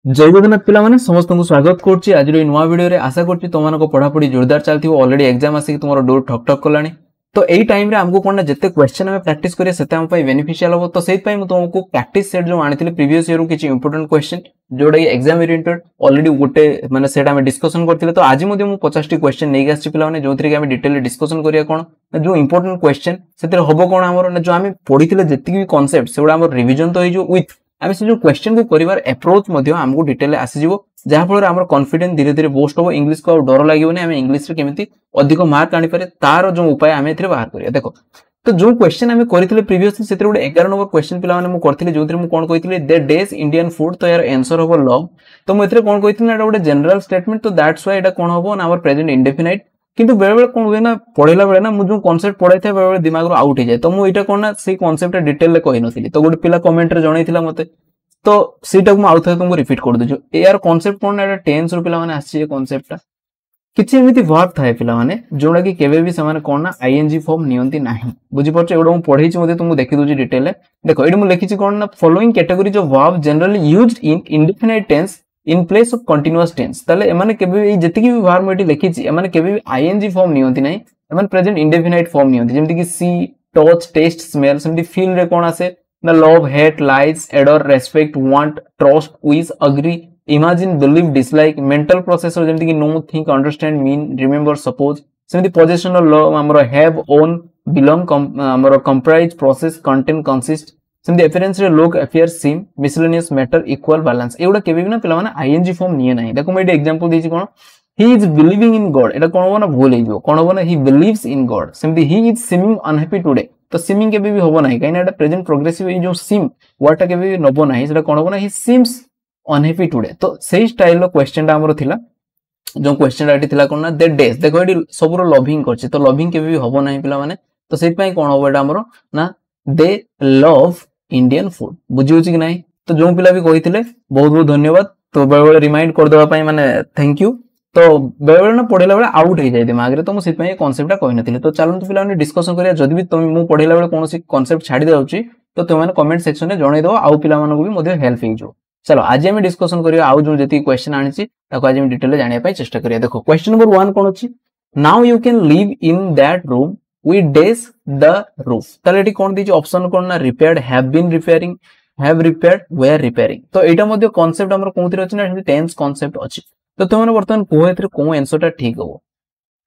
जय जगन्नाथ पिला माने समस्त को स्वागत करछि आज रो नुवा वीडियो रे आशा करछि तमन को पढापढी जोरदार चलथि ऑलरेडी एग्जाम आसी तुमरो डोर ठक ठक कलानी तो एई टाइम रे हमको कोन जत्ते क्वेश्चन हम प्रैक्टिस करिया सेते हम पई बेनिफिशियल हो तो सेत पई म तुमको प्रैक्टिस सेट जो आनिथिले प्रीवियस ईयर रो किछि इंपोर्टेंट क्वेश्चन जोडा एग्जाम ओरिएंटेड ऑलरेडी गोटे माने सेट हम डिस्कशन करथिले तो आज मध्ये मु 50 टी क्वेश्चन नै आछि पिला माने जोथि के हम डिटेल डिस्कशन करिया कोन जो इंपोर्टेंट क्वेश्चन सेते हबो कोन हमर जो हम पढिथिले जत्ति भी कांसेप्ट सेउडा हमर रिवीजन तो हे जो विथ आम से जो क्वेश्चन को करिवार अप्रोच मध्य हमको डिटेल आसी जिवो जहा फल हमर कॉन्फिडेंस धीरे धीरे बूस्ट हो इंग्लिश को डर लागोनी आम इंग्लिश रे केमिति अधिक मार्क आनी पारे तार जो उपाय आम एथिरे बाहर करिया देखो तो जो क्वेश्चन आम करथिले प्रीवियसली सेते गोटे 11 नंबर क्वेश्चन पिला माने मु करथिले जोथि मु कोन कहिथिले दे डेज इंडियन फूड तो यार आंसर होबो लव तो मु एथिरे कोन कहिथिले एटा गोटे जनरल स्टेटमेंट तो दैट्स व्हाई एटा कोन होबो ना हमर प्रेजेंट इंडेफिनाइट किंतु बेले बेले कोन हुए ना पढेला बेले ना मु जो कांसेप्ट पढाई थे बेले बेले दिमाग रो आउट हो जाए तो मु एटा कोन ना से कांसेप्ट डिटेल ले कहि नथिली तो गोटे पिला कमेंट रे जणाइथिला मते तो सीटा को आउ थे तुमको रिपीट कर दछु यार कांसेप्ट कोन एटा टेंस रो पिला माने आछि कांसेप्टटा किछि एमिति वर्ब थाए पिला माने जोडा कि केबे भी समान कोन ना आईएनजी फॉर्म नियंती नाही बुझि परछ एडो मु पढै छि मते तुमको देखि दोछि डिटेल देखो एडी मु लिखि छि कोन ना following categories of verb generally used in indefinite tense in place of continuous tense ताले एमाने केबे ए जति कि भी वर्ब एटी लिखि छि एमाने केबे भी आईएनजी फॉर्म नियंती नाही एमाने प्रेजेंट इंडेफिनाइट फॉर्म नियंती जेमति कि सी टच टेस्ट स्मेल सेमति फील रे कोन आसे ना love hate likes adore respect want trust wish agree imagine believe dislike mental process जेमति कि know think understand mean remember suppose सेमति पोजीशन लव हमरो हैव ओन बिलोंग हमरो कंप्राइज प्रोसेस कंटेन कंसिस्ट सेमति अपीयरेंस रे look appear seem miscellaneous matter equal balance एउडा केबे भी ना पिला माने आईएनजी फॉर्म निये नाही देखो मैं एग्जांपल देछि कोन he is believing in God एटा कोन हो ना भूल हो कोन हो ना ही बिलीव्स इन गॉड सेमति he is seeming unhappy today तो सीमिंग के भी होबो नाही काइना एटा प्रेजेंट प्रोग्रेसिव जो सीम वर्ड टा के भी नबो नाही सेटा कोन होबो ना ही सीम्स अनहैप्पी टुडे तो सेही स्टाइल रो क्वेश्चन टा हमरो थिला जो क्वेश्चन एटी थिला कोन ना दे डेज देखो एटी सबरो लविंग करछि तो लविंग के भी होबो नाही पिला माने तो सेहि पई कोन होबो एटा हमरो ना दे लव इंडियन फूड बुझियो कि नाही तो जो पिला भी कहिथिले बहुत बहुत धन्यवाद तो बेले बेले रिमाइंड कर देबा पई माने थैंक यू तो बेले बेले ना पढेला बेले आउट हो जाय दिमाग रे तो मु सेहि पई कांसेप्ट टा कहि नथिले तो चलन तो पिला ने डिस्कशन करिया जदी भी तुम मु पढेला बेले कोनोसी कांसेप्ट छाडी देउची तो तुम माने कमेंट सेक्शन में जणाई दो आउ पिला मानको भी मध्ये हेल्प हे जो चलो आज हम डिस्कशन करिया आउ जो जति क्वेश्चन आनिछि ताको आज हम डिटेल जानिया पई चेष्टा करिया देखो क्वेश्चन नंबर 1 कोन अछि now you can live in that room we dash the roof ताले एटी कोन दिछि ऑप्शन कोन ना repaired have been repairing have repaired were repairing तो एटा मध्ये कांसेप्ट हमर कोनथिरे अछि ना टेंस कांसेप्ट अछि तो तुम बर्तमान कह एथरे को आंसर टा ठीक हो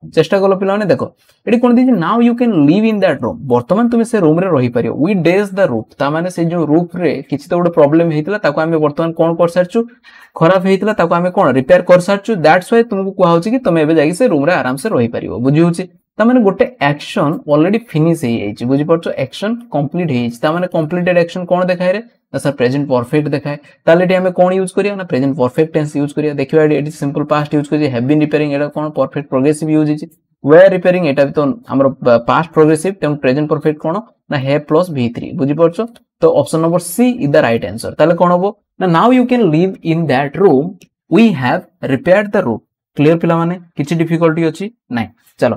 चेष्टा कलो पिला ने देखो एटी कोन दिछि now you can live in that room बर्तमान तुम से रूम रे रही परियो वी डेज द रूफ ता माने से जो रूफ रे किछि तो गोटे प्रॉब्लम हेतिला ताको हमें बर्तमान कोन कर सारछु खराब हेतिला ताको हमें कोन रिपेयर कर सारछु दैट्स व्हाई तुमको कुआ होछि कि तुम एबे जाई से रूम रे आराम से रही परियो बुझी होछि ता माने गोटे एक्शन ऑलरेडी फिनिश हे जाइछि बुझी परछो एक्शन कंप्लीट हे जाइछि ता माने कंप्लीटेड एक्शन कोन देखाय रे ना सर प्रेजेंट परफेक्ट देखाय ताले एटी हमें कोन यूज करिया ना प्रेजेंट परफेक्ट टेंस यूज करिया देखियो एटी सिंपल पास्ट यूज करिया हैव बीन रिपेयरिंग एटा कोन परफेक्ट प्रोग्रेसिव यूज हिछि वेयर रिपेयरिंग एटा भी तो हमर पास्ट प्रोग्रेसिव तेम प्रेजेंट परफेक्ट कोन ना हैव प्लस v3 बुझी परछो तो option number C is the right answer ताले कोन होबो ना now you can live in that room we have repaired the room clear पिला माने किछि डिफिकल्टी अछि नै चलो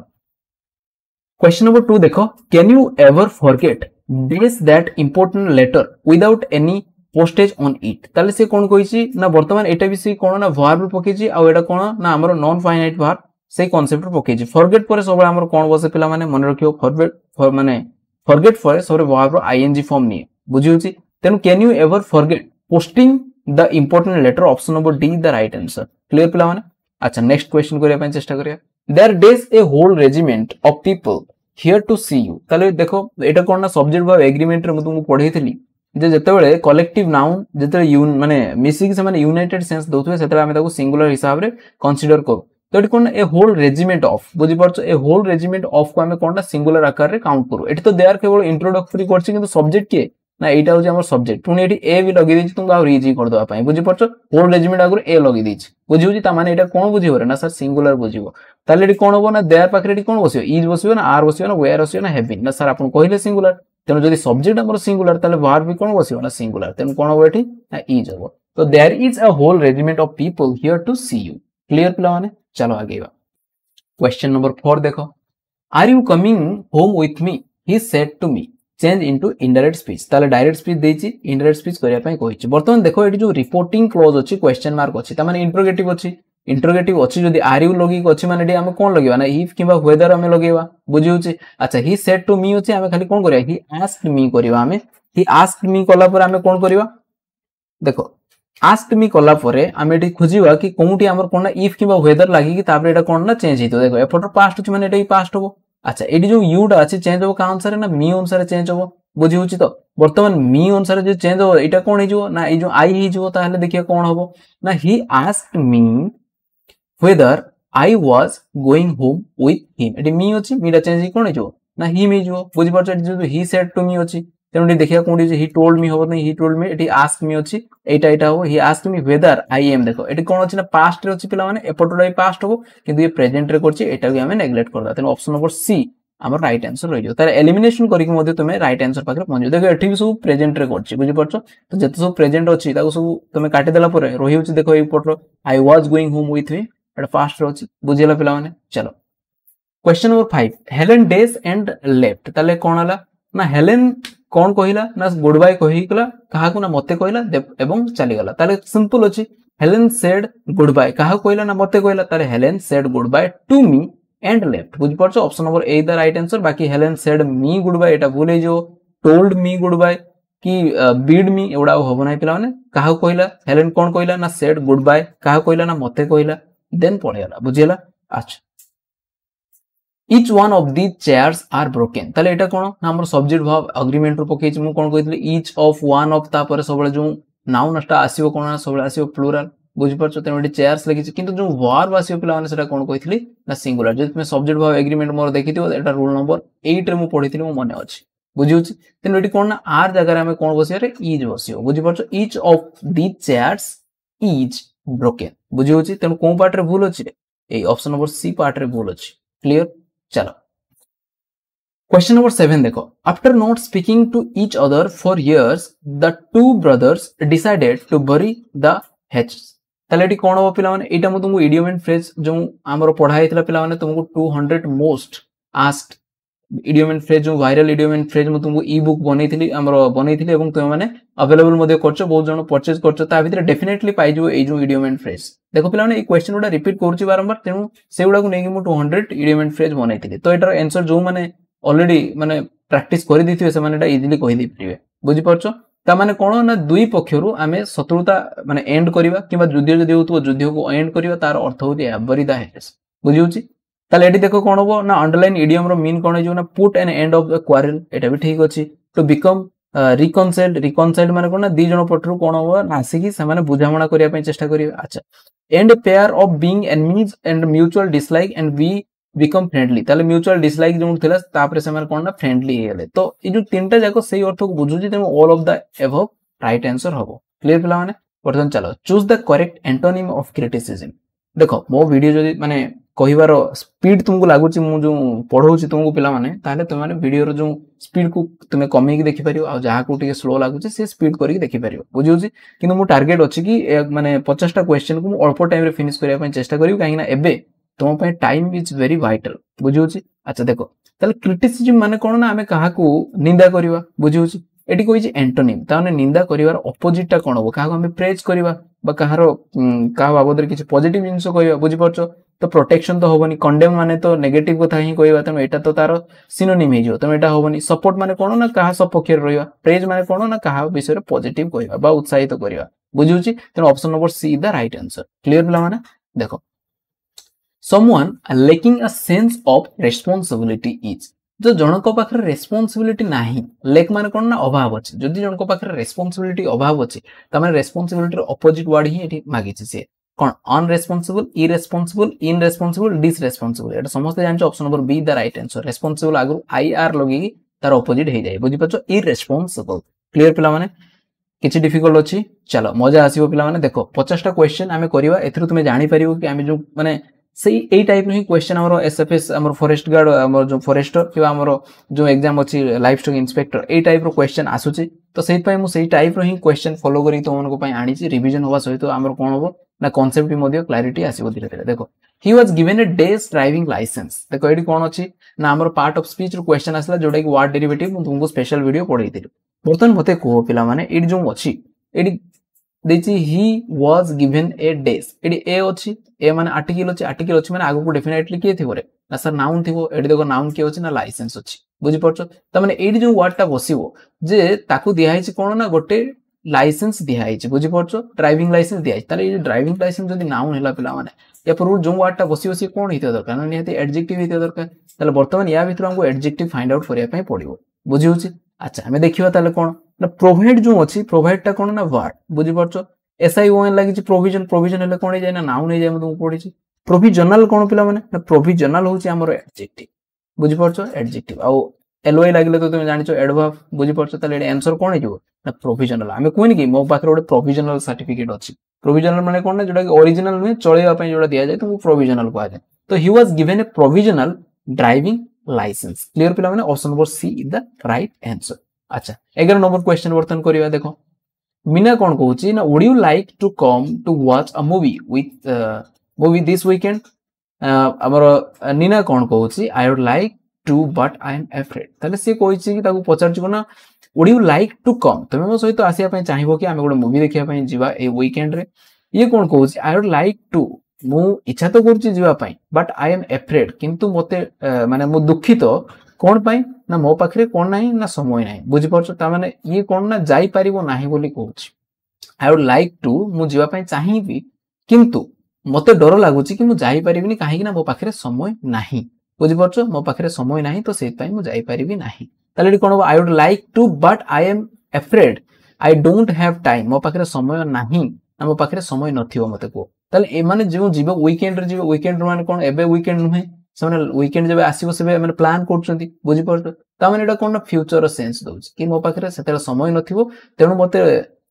क्वेश्चन नंबर 2 देखो can you ever forget this that important letter without any postage on it ताले से कोन कहिछि ना वर्तमान एटा भी से कोन ना वर्ब पकेछि आ एटा कोन ना हमर नॉन फाइनाइट वर्ब से कांसेप्ट पकेछि फॉरगेट पर सब हमर कोन बसे पिला माने मन रखियो फॉरगेट माने फॉरगेट पर सब वर्ब आईएनजी फॉर्म नि बुझियोछि तेनु can you ever forget posting the important letter option number D the right answer clear पिला माने अच्छा नेक्स्ट क्वेश्चन करिया पय चेष्टा करिया there days a whole regiment of people here to see you ताले देखो एटा कोन ना सब्जेक्ट वर्ब एग्रीमेंट रे म तुमको पढैथली जे जते बेले कलेक्टिव नाउन जते माने मिसिंग से माने यूनाइटेड सेंस दोथवे सेते हम ताको सिंगुलर हिसाब रे कंसीडर करू तो एटी कोन ए होल रेजिमेंट ऑफ बुझी परछो ए होल रेजिमेंट ऑफ को हम कोनटा सिंगुलर आकार रे काउंट करू एटी तो देयर केवल इंट्रोडक्टरी करछि किंतु सब्जेक्ट के ना एटा हो जे हमर सब्जेक्ट पुनी एटी ए भी लगी दिछि तुमको आ इजी कर दवा पई बुझी परछो होल रेजिमेंट आगुर ए लगी दिछि बुझी होछि ता माने एटा कोन बुझिबो रे ना सर सिंगुलर बुझिबो ताले एटी कोन होबो ना देयर पाखरे एटी कोन बसियो इज बसियो ना आर बसियो ना वेयर बसियो ना हैव बीन ना सर आपन कहिले सिंगुलर तेनो जदि सब्जेक्ट हमर सिंगुलर ताले वर्ब भी कोन बसियो ना सिंगुलर तेनो कोन होबो एटी ना इज होबो तो there is a whole regiment of people here to see you clear पिला माने चलो आगे बा क्वेश्चन नंबर 4 देखो are you coming home with me he said to me change into indirect speech ताले डायरेक्ट स्पीच देछि इनडायरेक्ट स्पीच करिया पई कहिछि वर्तमान देखो एटी जो रिपोर्टिंग क्लोज अछि क्वेश्चन मार्क अछि त माने इंट्रोगेटिव अच्छी जदि आर यू लगे अच्छी माने आम कौन लगे ना इफ कि वेदर आम लगेगा बुझे अच्छा ही सेड टू मी अच्छे आम खाली कौन करिया ही आस्क्ड मी करिया आमे ही आस्क्ड मी कला पर आमे कौन करिया देखो आस्क्ड मी कला परे आमे एटी खोजिबा कि कोउटी हमर कोन ना इफ कि वेदर लागि कि तापर एटा कोन ना चेंज हितो देखो एफोटर पास्ट अछि माने एटा ही पास्ट हो अच्छा एटी जो यूटा अछि चेंज हो का अनुसार ना मी अनुसार चेंज हो बुझी होछि तो वर्तमान मी अनुसार जो चेंज हो एटा कोन हि जो ना ई जो आई हि जो ताहले देखिया कोन होबो ना he asked me whether I was going home with him एटी मी अछि मीटा चेंज कोन हिजो ना ही मी जो बुझि परछ जो ही सेड टू मी अछि तेनु देखिया कोन ही टोल्ड मी होबो नहीं ही टोल्ड मी एटी आस्क मी अछि एटा हो he ask me whether I am देखो एटी कोन अछि ना पास्ट रे अछि पिला माने एपटोडा पास्ट हो किंतु ये प्रेजेंट रे करछि एटा भी हमें नेग्लेक्ट कर दा तेनु ऑप्शन नंबर सी हमर राइट आंसर रहि जो तार एलिमिनेशन करि के मध्ये तुमे राइट आंसर पाखरे पहुंच देखो एठी भी सब प्रेजेंट रे करछि बुझि परछ तो जते सब प्रेजेंट अछि ताको सब तुमे काटि देला परे रहि होछि देखो ए पटरो I was going home with me Etah fast रोची बुझिला पिला माने चलो question number 5 Helen days and left ताले कोन हला ना हेलेन कोन कहिला ना गुड बाय कहिकला कहा को ना मते कहिला एवं चली गला ताले सिंपल अछि हेलेन सेड गुड बाय कहा कहिला ना मते कहिला ताले Helen said goodbye to me and left बुझ परछो option number A the right answer बाकी Helen said me goodbye एटा भूले जो टोल्ड मी गुड बाय कि बीड मी एवडा होबो नै पिला माने कहा कहिला हेलेन कोन कहिला ना सेड गुड बाय कहा कहिला ना मते कहिला देन पळेला बुझिला अच्छा each one of these chairs are broken ताले एटा कोन ना हमर सब्जेक्ट भाव एग्रीमेंट रो पकेछि मु कोन कहितले each of one of ता पर सबले जो नाउन नष्टा आसीबो कोन सबले आसीबो प्लुरल बुझि परछो तेन एटी चेयर्स लिखिछि किंतु जो वर्ब आसीबो पिला माने सेटा कोन कहितली ना सिंगुलर जे तुमे सब्जेक्ट भाव एग्रीमेंट मोर देखिथिबो एटा रूल नंबर 8 रे मु पढिथिलि मु मने अछि बुझिउछि तेन एटी कोन ना आर जगह रे हम कोन बसिया रे इज बसियो बुझि परछो each of these chairs is broken बुझी होची तेनु कोन पार्ट रे भूल अछि ए ऑप्शन नंबर सी पार्ट रे भूल अछि क्लियर चलो क्वेश्चन नंबर 7 देखो after not speaking to each other for years the two brothers decided to bury the hatchet ताले एटी कोन हो पिला माने एटा मु तुमको इडियम एंड फ्रेज जो हमरो पढाई थिला पिला माने तुमको 200 most asked idiom and phrase जो वायरल इडियम एंड फ्रेज मु तुमको ई बुक बनेइथिली हमरो बनेइथिली एवं तुम माने अवेलेबल मध्ये करछो बहुत जण परचेज करछो ता भितर डेफिनेटली पाइ जो ए जो इडियम एंड फ्रेज देखो पिला माने ए क्वेश्चन उडा रिपीट करछि बारंबार तेनु सेउडा को नेकी मु 200 इडियम एंड फ्रेज बनेइथिली तो एटार आंसर जो माने ऑलरेडी माने प्रैक्टिस करि दिथिबे से माने एटा इजीली कहि दै परिबे बुझि परछो ता माने कोन ना दुई पक्षरु आमे शत्रुता माने एंड करिवा किबा युद्ध जदि होतो युद्ध को एंड करिवा तार अर्थ होती एवरी द हेट्स बुझि होछि ताले एटी देखो कोन हो ना अंडरलाइन इडियम रो मीन कोन जो ना put an end of the quarrel एटा भी ठीक अछि टू बिकम रिकनसाइल्ड माने कोन ना दी जण पटरु कोन हो नासी की से माने बुझामणा करिया पे चेष्टा करिवे अच्छा end pair of being enemies and mutual dislike and we become friendly ताले म्यूचुअल डिसलाइक जो थिला तापरे से माने कोन ना फ्रेंडली हे गेले तो ई जो तीनटा जाको सेही अर्थ को बुझुजी तेम all of the above right answer हबो क्लियर पिला माने वर्तमान चलो choose the correct antonym of criticism देखो मो वीडियो जदी माने कहिवार स्पीड तुमको लागुची मु जो पढौची तुमको पिला माने ताले तुम माने वीडियो रो जो स्पीड को तुमे कमी के देखि परियो आ जहा को टिके स्लो लागुची से स्पीड करी देखि परियो बुझियोची किंतु मु टारगेट अछि कि माने 50 टा क्वेश्चन को मु अल्प टाइम रे फिनिश करिया पय चेष्टा करियो काहे ना एबे तुम पय टाइम इज वेरी वाइटल बुझियोची अच्छा देखो ताले क्रिटिसिज्म माने कोन ना हमें काहा को निंदा करिवा बुझियोची एटी कोइ जे एंटोनिम ताने निंदा करिवार ऑपोजिट टा कोन हो काहा को हमें प्रेज करिवा बा काहारो का बाबद किछि पॉजिटिव जिंस कहिवा बुझि परछो तो प्रोटेक्शन तो होबनी कंडेम माने तो नेगेटिव कथा ही कहिवा तमे एटा तो तारो सिनोनिम हे जो तमे एटा होबनी सपोर्ट माने कोन ना काहा सपक्षे रहिवा प्रेज माने कोन ना काहा विषय रे पॉजिटिव कहिवा बा उत्साहित करिवा बुझिउची तेन option number C the right answer clear पिला माने देखो someone lacking a sense of responsibility is जो जनक पाखरे रेस्पोंसिबिलिटी नाही लेक माने कोन ना अभाव अछि जदि जनक पाखरे रेस्पोंसिबिलिटी अभाव अछि त माने रेस्पोंसिबिलिटी रो अपोजिट वर्ड ही एठी मागिछि से कोन अनरेस्पोंसिबल इरेस्पोंसिबल इनरेस्पोंसिबल डिसरेस्पोंसिबल एटा समस्त जानछ option number B the right answer responsible आगु आई आर लगी तार अपोजिट हे जाय बुझि पछो इरेस्पोंसिबल क्लियर पिला माने किछि डिफिकल्ट अछि चलो मजा आसीबो पिला माने देखो 50 टा क्वेश्चन आमे करिवा एथरु तुमे जानि परिबो कि आमे जो माने से यही टाइप हि क्वेश्चन हमर एसएफएस हमर फॉरेस्ट गार्ड हमर जो फॉरेस्टर कि हमर जो एग्जाम अछि लाइफ स्टॉक इंस्पेक्टर एई टाइप रो क्वेश्चन आसुची तो सेहि पय मु सेहि टाइप रो हि क्वेश्चन फॉलो करी तो मन को पय आनी छि रिवीजन होवा सहित हमर कोन होबो ना कांसेप्ट मध्ये क्लैरिटी आसीबो धीरे धीरे देखो he was given a dash driving licence देखो एडी कोन अछि ना हमर पार्ट ऑफ स्पीच रो क्वेश्चन आसला जोडा कि वर्ड डेरिवेटिव मु तुमको स्पेशल वीडियो पढाई देली बर्तन मते को पिला माने एडी जो अछि एडी देछि he was given a days एडी ए अछि ए माने आर्टिकल अछि माने आगो को डेफिनेटली के थिबो रे ना सर नाउन थिबो एडी देखो नाउन के अछि ना लाइसेंस अछि बुझि परछो त माने एडी जो वर्ड टा बसिबो जे ताकू दिया हिछ कोन ना गोटे लाइसेंस दिया हिछ बुझि परछो ड्राइविंग लाइसेंस दिया हिछ ताले ए ड्राइविंग लाइसेंस जदी नाउन हैला पिला माने या पर जो वर्ड टा बसिबो से कोन हिते दरकार ना निहते एडजेक्टिव हिते दरकार ताले वर्तमान या भितर हमको एडजेक्टिव फाइंड आउट करिया पय पड़िबो बुझि होछि अच्छा हमें देखिबा ताले कोन ना प्रोवाइड जो अछि प्रोवाइड टा कोन ना वर्ड बुझि परछो SION लागि प्रोविजन प्रोविजन हेले कोन जाय ना नाउन हे जाय तुमको पढि छि प्रोविजनल कोन पिला माने ना प्रोविजनल होछि हमर एडजेक्टिव बुझि परछो एडजेक्टिव आ LOI लागले तो तुम जानिछो एडवर्ब बुझि परछो ताले आंसर कोन हे जो ना प्रोविजनल हमें कोइन कि मो पाखरे ओडे प्रोविजनल सर्टिफिकेट अछि प्रोविजनल माने कोन ना जोडा कि ओरिजिनल नुहे चलेबा पय जोडा दिया जाय तो प्रोविजनल को आ जाय तो he was given a provisional driving licence clear पिला माने option number C is the right answer अच्छा 11 नंबर क्वेश्चन वर्तन करिवा देखो मीना कौन कहूची ना would you like to come to watch a movie with movie this weekend हमर नीना कौन कहूची I would like to but I am afraid ताले से कहूची कि ताकू पचार छि ना would you like to come तमे मो सहित आसिया पय चाहिबो कि आमे गोटे मूवी देखिया पय जीवा ए वीकेंड रे ये कौन कहूची आई वुड लाइक टू मु इच्छा तो करछि जीवा पय बट आई एम अफ्रेड किंतु मते माने मु दुखित कोन पय ना मो पाखरे कोन नाही ना समय नाही बुझि परछो ता माने ये कोन ना जाई परिबो नाही बोली कहूची आई वुड लाइक टू मु जीवा पय चाहिबी किंतु मते डर लागुची कि मु जाई परिबिनी काहे कि ना मो पाखरे समय नाही बुझि परछो मो पाखरे समय नाही तो सेत पय मु जाई परिबी नाही ताले कोन हो I would like to but I am afraid I don't have time मो पाखरे समय नाही ना मो पाखरे समय नथिबो मते को ताले ए माने जे जीवो वीकेंड रे जीवो वीकेंड माने कोन एबे वीकेंड नुहे से वीकेंड जब आसीबो से माने प्लान करछंती बुझि परछो ता माने एटा कोन फ्यूचर सेंस दोछ कि मो पाखरे सेतेला समय नथिबो तेनु मते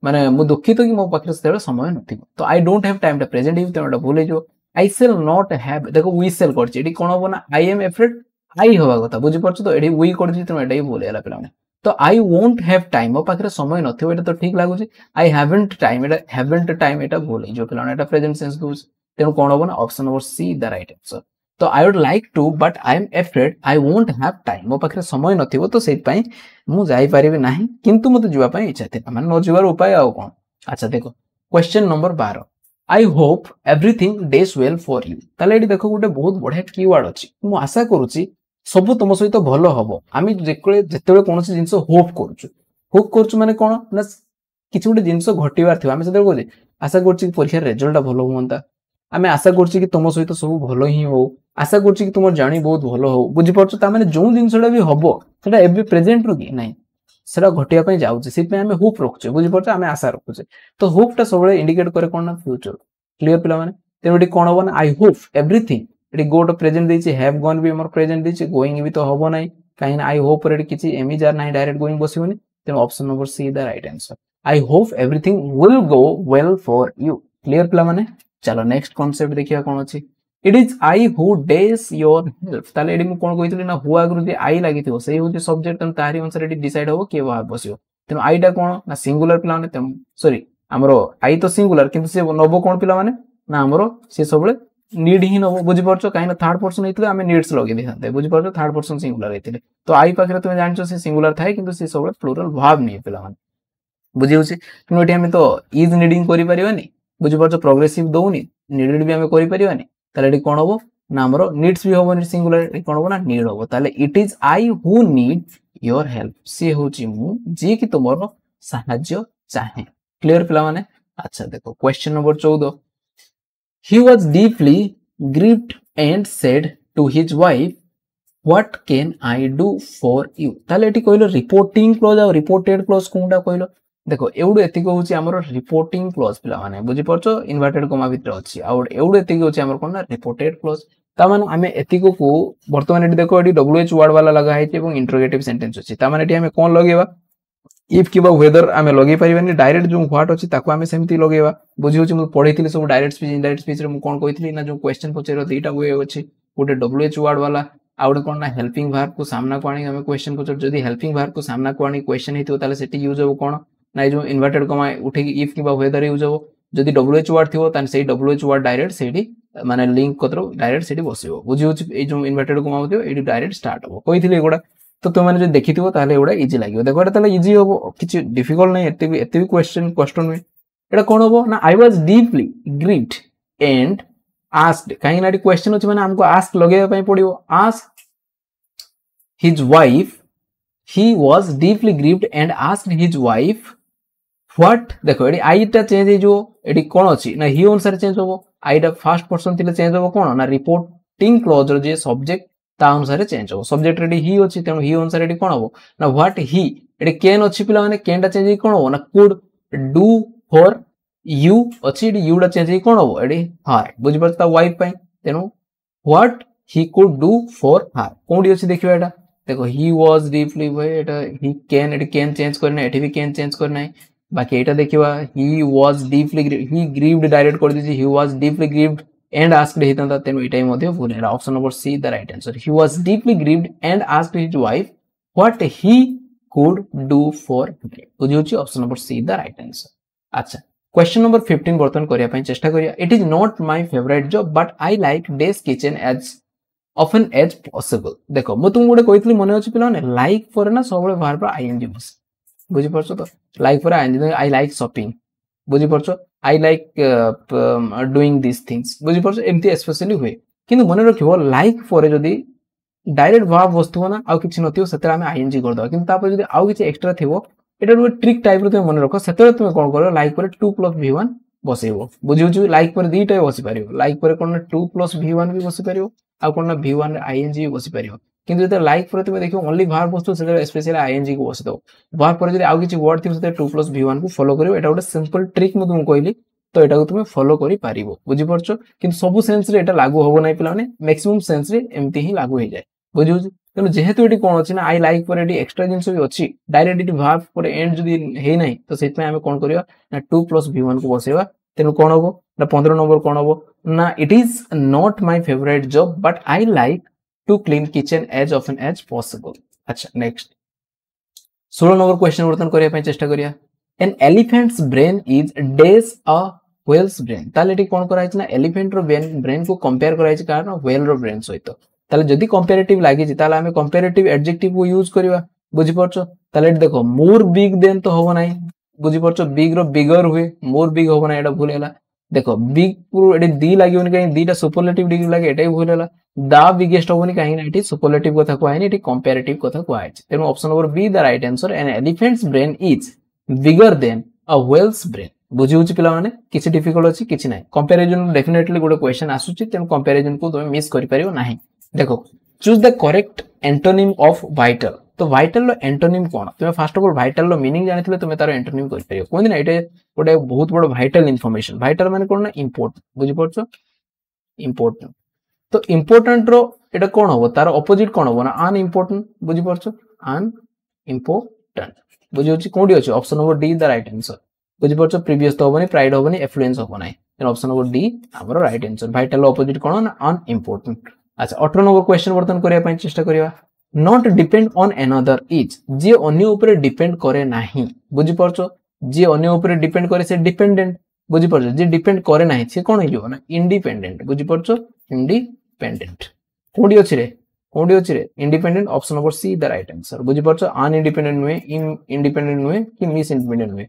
माने मु दुखित कि मो पाखरे सेतेला समय नथिबो तो आई डोंट हैव टाइम टा प्रेजेंट इफ तेनुटा भूले जो आई शेल नॉट हैव देखो वी शेल करछि एडी कोन होबो ना आई एम अफ्रेड आई होबा कथा बुझि परछो तो एडी वी करछि तेनु एटा ही भूले हला पिला माने तो आई वोंट हैव टाइम मो पाखरे समय नथिबो एटा तो ठीक लागुछि I haven't time Etah haven't time एटा भूले जो पिला एटा प्रेजेंट सेंस दोछ तेनु कोन होबो ना option number C the right answer तो I would like to but I am afraid I won't have time मो पाखरे समय नथिबो तो सेत पय मु जाई परिबे नाही किंतु मते जुवा पय इच्छा थिबा माने न जुवार उपाय आ कोन अच्छा देखो question number 12 I hope everything days well for you ताले एडी देखो गोटे बहुत बढ़िया कीवर्ड अछि मु आशा करूची सब तुम सहित भलो हबो आमी जेतेबे कोनोसी जिंस होप करछु माने कोन ना किछि गोटे जिंस घटिबार थिबा आमी सेते कहजे आशा करछि परीक्षा रिजल्ट भलो होंता आमे आशा करछि कि तुम सहित सब भलो ही हो आशा करछि कि तुम जानी बहुत भलो हो बुझि परछु ता माने जो जिंसडा भी हबो सेटा एबे प्रेजेंट रो कि नाही सेटा घटिया पय जाउछि सित पे आमे होप रखछु बुझि परछु आमे आशा रखछु तो होप टा सबले इंडिकेट करे कोन ना फ्यूचर क्लियर पिला माने तेबेटी कोन होबो ना आई होप एवरीथिंग एटी गोट प्रेजेंट देछि हैव गॉन भी हमर प्रेजेंट देछि गोइंग भी तो हबो नाही काहे ना आई होप रे किछि एमिज आर नाही डायरेक्ट गोइंग बसिबोनी तेन option number C the right answer I hope everything will go well for you clear पिला माने चलो नेक्स्ट कांसेप्ट देखिया कोन अछि it is I who days your help ताले एडी मु कोन कहितली ना हु आगरु जे आई लागिथिबो सेही होची सब्जेक्ट तम तारी अनुसार एडी डिसाइड होबो के भाव बसियो तेनो आई डा कोन ना सिंगुलर पिला माने तम सॉरी हमरो आई तो सिंगुलर किंतु से नबो कोन पिला माने ना हमरो से सबले नीड ही नबो बुझि परछो काहे ना थर्ड पर्सन हेतले हमें नीड्स लगे दिखाते बुझि परछो थर्ड पर्सन सिंगुलर हेतले तो आई पाखरे तुमे जानछो से सिंगुलर थाए किंतु से सबले प्लुरल भाव नहीं पिला माने बुझि होची किंतु एठी हमें तो इज नीडिंग करि परिबानी बुझि परछो प्रोग्रेसिव दोउनी नीडेड भी हमें करि परिबानी ताले एठी कोन होबो ना हमरो नीड्स भी होबो सिंगुलर एठी कोन होबो ना नीड होबो ताले it is I who need your help से होची मु जे कि तुमरो सहाय्य चाहे क्लियर पिला माने अच्छा देखो question number 14 he was deeply grieved and said to his wife what can I do for you ताले एठी कहलो रिपोर्टिंग क्लोज और रिपोर्टेड क्लोज कोनटा कहलो देखो एउडो एति को होची हमरो रिपोर्टिंग क्लोज पिला माने बुझि परछो इन्वर्टेड कॉमा भितर अछि और एउडो एति को होची हमर कोन ना रिपोर्टेड क्लोज ता माने हमें एति को वर्तमान एठी देखो एठी डब्ल्यूएच वर्ड वाला लगा है एवं इंटरोगेटिव सेंटेंस अछि ता माने एठी हमें कोन लगेबा इफ कि वेदर आम लगे पारे डायरेक्ट जो व्हाट अच्छी आम सेमती लगेगा बुझे मुझे पढ़ी सब डायरेक्ट स्पीच इनडायरेक्ट स्पीच में कौन कही ना जो क्वेश्चन पचार दुईटा वे अच्छी गोटे WH वर्ड वाला आउ गोटे कौन ना हेल्पिंग वर्ब को सामना को आनी आम क्वेश्चन पचार जब हेल्पिंग वर्ब को सामना को आनी क्वेश्चन होता है यूज हो कौन ना जो इन्वर्टेड कमा उठे इफ कि वेदर यूज हो जदि WH वर्ड थी से WH वर्ड डायरेक्ट से माने लिंक कतर डायरेक्ट से बस बुझे जो इन्वर्टेड कमा ये डायरेक्ट स्टार्ट हम कही एगुड़ा तो तुम मैंने देखी एगुड़ा इजी लगे देखो ये इजी हम किसी डिफिकल्ट नहीं एत भी क्वेश्चन कष्ट नुहे ये कौन हम ना I was deeply grieved and asked कहीं क्वेश्चन अच्छे मैंने हमको आस्क लगे पड़ो ask his wife he was deeply grieved and asked his wife what देखो ये आईटा चेंज हो ये कौन अच्छी ना ही अनुसार चेंज हम आईटा फास्ट पर्सन थी चेंज हम कौन ना रिपोर्टिंग क्लोज जे सब्जेक्ट ता अनुसार चेंज हो सब्जेक्ट रेडी ही अच्छी तेणु ही अनुसार ये कौन हम ना व्हाट ही ये केन अच्छी पिला माने केन टा चेंज कौन हम ना कुड डू फॉर यू अच्छी यूटा चेंज कौन हम ये हार बुझी पार्छ वाइफ पाई तेणु what he could do for her कौन अच्छी देखिए एटा देखो he was deeply he can change करना एठी भी कैन चेंज करना बाकी एटा देखिवा he was deeply he grieved direct कर दीजिए he was deeply grieved and asked हेता तेणु एटा मध्ये भूल है option number C the right answer he was deeply grieved and asked his wife what he could do for बुझी होची option number C the right answer अच्छा question number 15 बर्तन करिया पई चेष्टा करिया it is not my favourite job but I like dash kitchen as often as possible देखो मु तुम गोटे कहितली मने अछि पिला ने लाइक पर ना सबले वर्ब आईएनजी बस बुझी परछो तो लाइक पर आईएनजी आई लाइक शॉपिंग बुझी परछो I like doing this things बुझी परछो एमती स्पेशली हुए किंतु मने रखिबो लाइक पर जदी डायरेक्ट वर्ब वस्तु ना आ किछि नथियो सेते हम आईएनजी कर दो किंतु तापर जदी आ किछि एक्स्ट्रा थिबो एटा रो ट्रिक टाइप रो तुम मने रखो सेते तुम कोन करो लाइक पर 2 + v1 बसेबो बुझी होची लाइक पर दीटा बसी पारिबो लाइक पर कोन 2 + v1 भी बसी पारिबो आ कोन ना v1 आईएनजी भी बसी पारिबो किंतु जते लाइक पर तुम देखियो ओनली वर्ब वस्तु से स्पेशली आईएनजी को बसी दो वर्ब पर जदी आ किछि वर्ड थिबो सेते 2 + v1 को फॉलो करियो एटा गोटे सिंपल ट्रिक मु तुम कहली तो एटा को तुम फॉलो करि पारिबो बुझी परछो किंतु सब सेंस रे एटा लागू होबो नै पिला माने मैक्सिमम सेंस रे एम्ति ही लागू हो जाय बुझी तेणु जेहेतु ये कौन अच्छी ना आई लाइक पर एक्स्ट्रा जिन भी अच्छी डायरेक्ट वर्ब पर एंड जदी हे नै तो सेति आमे कोन करियो ना 2 + v1 को बसेबा तेणु कौन हम ना 15 नंबर कौन हम ना it is not my favourite job but I like to clean kitchen as often as possible अच्छा नेक्स्ट 16 नंबर क्वेश्चन वर्तन करिया पई चेष्टा करिया an elephant's brain is dash a whale's brain ताले एटी कोन कराइ ना एलिफेंट रो ब्रेन को कंपेयर कराइ छै कारण व्हेल रो ब्रेन सहित ताले जदी कंपैरेटिव लागि छि ताले हमें कंपैरेटिव एडजेक्टिव को यूज करबा बुझि परछो ताले देखो मोर बिग देन तो होबो नाही बुझी परछो बिग रो बिगर हुए मोर बिग होबो ना एटा भूल हैला देखो बिग पुरो एटे दी लागियोनी कहीं दीटा सुपरलेटिव डिग्री लागे एटा भी भूल हैला द बिगेस्ट होबोनी कहीं ना एटी सुपरलेटिव कथा कोआइनी एटी कंपैरेटिव कथा कोआइ छै तेनु option number B the right answer an elephant's brain is bigger than a whale's brain बुझी होची पिला माने किछि डिफिकल्ट अछि किछि नाही कंपैरिजन डेफिनेटली गोटे क्वेश्चन आसुची तेनु कंपैरिजन को तुम मिस करि परियो नाही देखो choose the correct antonym of vital तो वाइटल रो एंटोनिम कोन तुमे फर्स्ट ऑफ ऑल वाइटल रो मीनिंग जानिथिले तुमे तारो एंटोनिम करि परियो कोन दिन एटे गोटे बहुत बड़ वाइटल इंफॉर्मेशन वाइटल माने कोन ना इंपोर्टेंट बुझि परछो इंपोर्टेंट तो इंपोर्टेंट रो एटा कोन होबो तारो ऑपोजिट कोन होबो ना अनइम्पोर्टेंट बुझि परछो अनइम्पोर्टेंट बुझि होची कोडी अछि option number D the right answer बुझि परछो प्रीवियस तो होबनी प्राइड होबनी एफ्लुएंस होबो नाही देन ऑप्शन नंबर डी हमरो राइट आंसर वाइटल रो ऑपोजिट कोन ना अनइम्पोर्टेंट अच्छा 18 नंबर क्वेश्चन वर्तन करिया पई चेष्टा करिया not depend on another is जे अन्य ऊपर डिपेंड करे नाही बुझि परछो जे अन्य ऊपर डिपेंड करे से डिपेंडेंट बुझि परछो जे डिपेंड करे नाही से कोन हेजो ना इंडिपेंडेंट बुझि परछो इंडिपेंडेंट कोडी अछि रे independent option number C the right answer बुझि परछो अनइंडिपेंडेंट नुए इंडिपेंडेंट नुए कि मिस इंडिपेंडेंट नुए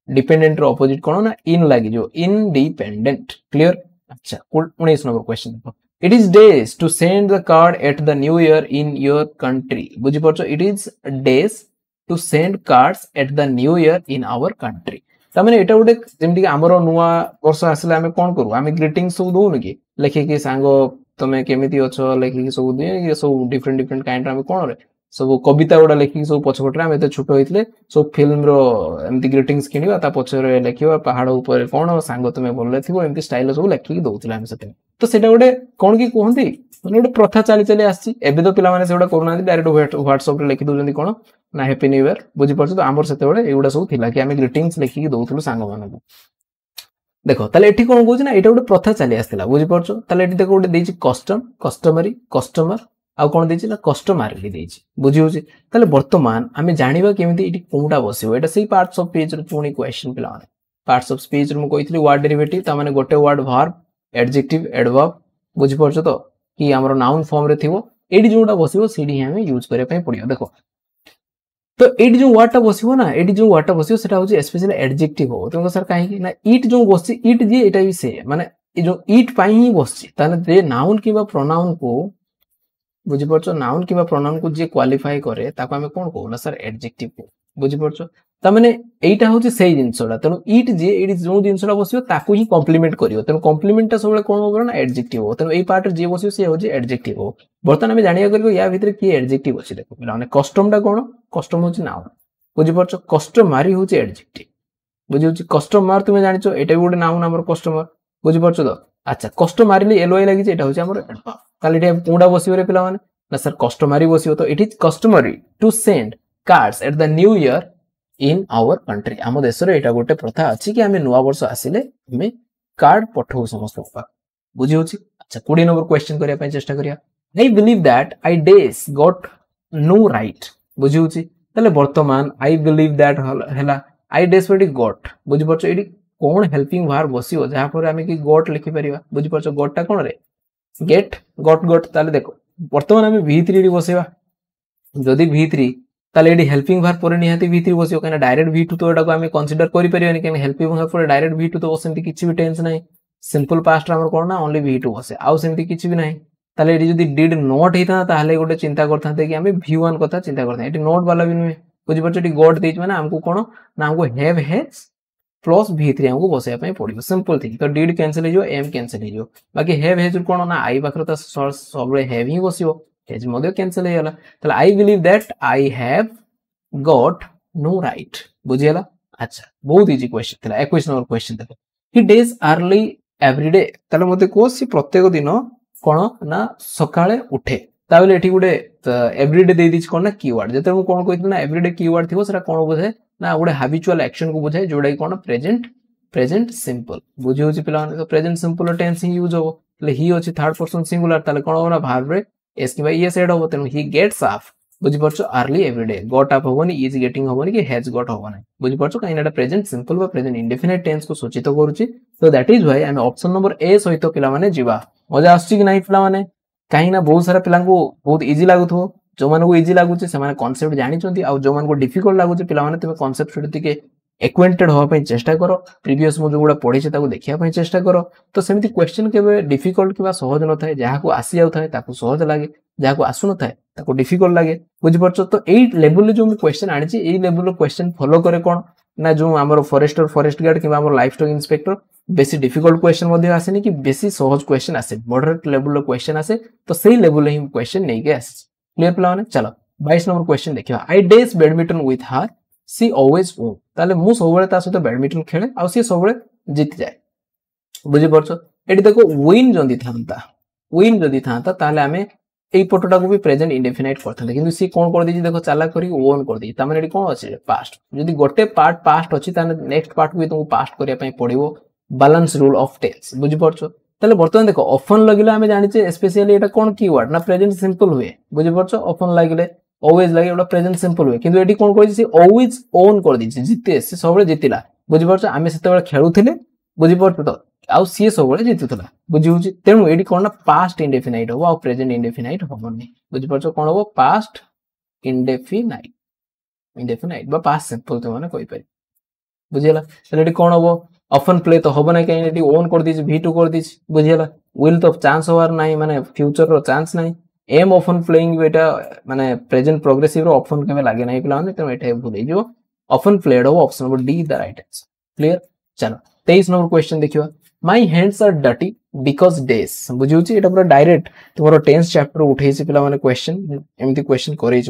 डिपेंडेंट रो ऑपोजिट कोन ना इन लागि जो इंडिपेंडेंट क्लियर अच्छा 19 नंबर क्वेश्चन देखो It is days to send the card at the new year in your country. बुझी परछो it is days to send cards at the new year in our country. तमाने एटा गोटे जेमति हमरो नुवा वर्ष आसले हमें कोन करू हमें ग्रीटिंग्स सब दोउ नकी लेखे कि सांगो तमे केमिति अछो लेखे कि सब दिए ये सब डिफरेंट काइंड हमें कोन रे सब कविता गुड़ा लिखिक सब पछपटे आम एत छोट होते सब फिल्म एमती ग्रीटिंग्स किणवा ता पछरे लिखा पहाड़ उपर कौन सांग तुम्हें भल थी एमती स्टाइल सब लिखिक दौले आम से तो सेटा गोटे कौन कि कहते मैंने गोटे प्रथा चली चली आसी एबे तो पिला से करूना डायरेक्ट व्हाट्सएप लिखि दौरान कौन ना हैप्पी न्यू इयर बुझीपार तो आमर से एगुड़ा सब थिला कि आम ग्रीटिंग्स लिखिक दौलू सांग मान देख ताले एठी कौन कहूँ ना यहाँ गोटे प्रथा चली आसला बुझीपार ताले एठी देख गोटे देछि कस्टम कस्टमरी कस्टमर आउ कौन देछि ना कस्टमर देछि बुझी होछि ताले वर्तमान आमे जानिबा केमिति एठी कोनटा बसिबो एटा सेही पार्ट्स ऑफ स्पीच रो पुनी क्वेश्चन पिला माने पार्ट्स ऑफ स्पीच रो म कहितली वर्ड डेरिवेटिव ता माने गोटे वर्ड वर्ब एडजेक्टिव एडवर्ब बुझी परछो तो कि हमरो नाउन फॉर्म रे थिबो एठी जोटा बसिबो सीडी हमें यूज करे पई पड़ियो देखो तो एटी जो वर्ड टा बसिबो ना एटी जो वर्ड टा बसिबो सेटा होछि स्पेशली एडजेक्टिव हो तुमको सर काहे कि ना ईट जो बसि ईट जे एटा भी से माने ए जो ईट पाई ही बसछि ताने जे नाउन किबा प्रोनाउन को बुझी परछो नाउन किबा प्रोनाउन को जे क्वालिफाई करे ताको हमें कोन कहू ना सर एडजेक्टिव को बुझी परछो ता माने एटा होछि सेही जिंसडा तनो ईट जे एटी जो जिंसडा बसिबो ताको ही कॉम्प्लीमेंट करियो तनो कॉम्प्लीमेंट टा सबले कोन होबो ना एडजेक्टिव हो तनो एई पार्ट जे बसिबो से होछि एडजेक्टिव हो बर्तन हमें जानिया करियो या भितर की एडजेक्टिव अछि देखो माने कस्टम टा कोन कस्टम होछि नाउन बुझी परछो कस्टमर होछि एडजेक्टिव बुझी होछि कस्टमर तुमे जानिछो एटा भी गोटे नाउन हमर कस्टमर बुझी परछो तो अच्छा कस्टमर ले एलओआई लागि जे एटा होछि हमर एडवर्ब ताले एटा कोडा बसिबो रे पिला माने ना सर कस्टमरी बसिबो तो it is customary to send cards at the new year in our country आम देश रे एटा गोटे प्रथा अछि कि हमें नुवा वर्ष आसिले हमें कार्ड पठौ समस्त पाक बुझी होछि अच्छा 20 नंबर क्वेश्चन करिया पय चेष्टा करिया I believe that I dash got no right बुझी होछि ताले वर्तमान आई बिलीव दैट हला आई डेस पर गॉट बुझी परछो एडी कोन हेल्पिंग वर्ब बसियो जहा पर हमें कि गॉट लिखि परिबा बुझी परछो गॉट टा कोन रे गेट गॉट ताले देखो वर्तमान हमें v3 बसेबा जदि v3 ताले एडी हेल्पिंग वर्ब पर निहाती v3 बसियो कना डायरेक्ट v2 तो एटा को हमें कंसीडर करि परिबानी कना हेल्पिंग वर्ब पर डायरेक्ट v2 तो सेमति किछि भी टेंस नाही सिंपल पास्ट हमर कोन ना ओनली v2 बसे आउ सेमति किछि भी नाही ताले एडी जदि डिड नॉट हेता ताले गोटे चिंता करथाते कि हमें v1 कथा चिंता करथाते एडी नॉट वाला भी नुहे बुझि परछो एडी गॉट देछ माने हमको कोन ना हमको हैव हैज प्लस v3 हमको बसेया पई पड़िबो सिंपल थिंग तो डिड कैंसिल हो एम कैंसिल हो बाकी हैव हैज कोन ना आई पाखर त सबले हैव ही बसिबो हैज मधे कैंसिल हो गला ताले I believe that I have got no right बुझियला अच्छा बहुत इजी क्वेश्चन थिला 21 नंबर क्वेश्चन देखो ही डेज अर्ली एवरीडे ताले मते को सी प्रत्येक दिन कोन ना सकाळे उठे ताबले एठी गुडे एवरीडे दे दिछ कोन ना कीवर्ड जते मु कोन कहितला ना एवरीडे कीवर्ड थिबो सेटा कोन बुझाय ना गुडे हैबिचुअल एक्शन को बुझाय जोडा कोन प्रेजेंट सिंपल बुझी होची पिला तो प्रेजेंट सिंपल टेंस ही यूज हो ले ही होची थर्ड पर्सन सिंगुलर ताले कोन होना वर्ब रे एस कि भाई ये सेड हो तनो ही गेट्स अप बुझी परछो अर्ली एवरीडे गॉट अप होबनी इज गेटिंग होबनी कि हैज गॉट होबनी बुझी परछो काइन एटा प्रेजेंट सिंपल बा प्रेजेंट इंडेफिनिट टेंस को सूचित करूची तो दैट इज व्हाई हम ऑप्शन नंबर ए सहित पिला माने जीवा मजा आछी कि नाही पिला माने काई ना बहुत सारा पिला को बहुत इजी लागुथो जो मान को इजी लागुची से माने कांसेप्ट जानि चंती आ जो मान को डिफिकल्ट लागुची पिला माने तुमे कांसेप्ट सहित के एक्वेंटेड होवा पई चेष्टा करो प्रीवियस मु जो गुडा पढिছে ताको देखिया पई चेष्टा करो तो सेमिति क्वेश्चन केबे डिफिकल्ट किबा सहज न थाए जहा को आसी जाउ थाए ताको सहज लागे जहा को आसु न थाए ताको डिफिकल्ट लागे बुझि परछो तो एई लेवल ले जो हम क्वेश्चन आनिछि एई लेवल रो क्वेश्चन फॉलो करे कोन ना जो हमर फॉरेस्टर फॉरेस्ट गार्ड किबा हमर लाइफ स्टॉक इंस्पेक्टर बेसी डिफिकल्ट क्वेश्चन मध्ये आसेनी कि बेसी सहज क्वेश्चन आसे मॉडरेट लेवल रो क्वेश्चन आसे तो सेई लेवल ही क्वेश्चन नै के आसे क्लियर प्लान है चलो 22 नंबर क्वेश्चन देखियो I dash badminton with her she always वो ताले मु सबले ता सहित बैडमिंटन खेले आ सी सबले जीत जाए बुझि परछो एटी देखो विन जदी थांता ताले हमें एई पटोटा को भी प्रेजेंट इंडेफिनाइट करथांते किंतु सी कोन कर दी देखो चाला करी ओन कर दी ता माने एटी कोन अछि पास्ट जदी गोटे पार्ट पास्ट अछि ताने नेक्स्ट पार्ट को तुमको पास्ट करिया पई पड़िबो बैलेंस रूल ऑफ टेंस बुझि परछो ताले वर्तमान देखो ऑफन लगिले हमें जानिचे स्पेशली एटा कोन कीवर्ड ना प्रेजेंट सिंपल हुए बुझि परछो ऑफन लगिले ऑलवेज लगे एटा प्रेजेंट सिंपल हुए किंतु एटी कोन कहि सी ऑलवेज ओन कर दी जिते से सबले जितिला बुझि परछो आमे सेते बेला खेलुथिले बुझि परछो तो आउ सी सबले जितुथला बुझि होची तेनु एटी कोन ना पास्ट इंडेफिनाइट हो आ प्रेजेंट इंडेफिनाइट होबनी बुझि परछो कोन हो पास्ट इंडेफिनाइट बा पास्ट सिंपल तो माने कहि पारि बुझियला तले एटी कोन हो ऑफन प्ले तो होबो नै काई एटी ओन कर दी v2 कर दी बुझियला विल तो चांस होवार नाही माने फ्यूचर रो चांस नाही एम ऑफन प्लेइंग बेटा माने प्रेजेंट प्रोग्रेसिव रो ऑप्शन केमे लागे नाही पिला माने तो एटा भूल जो ऑफन प्लेड हो option number D the right answer clear चलो 23 नंबर क्वेश्चन देखियो my hands are dirty because dash बुझी एटा पूरा डायरेक्ट तुम टेंस चैप्टर उठे पिला माने क्वेश्चन एमती क्वेश्चन करे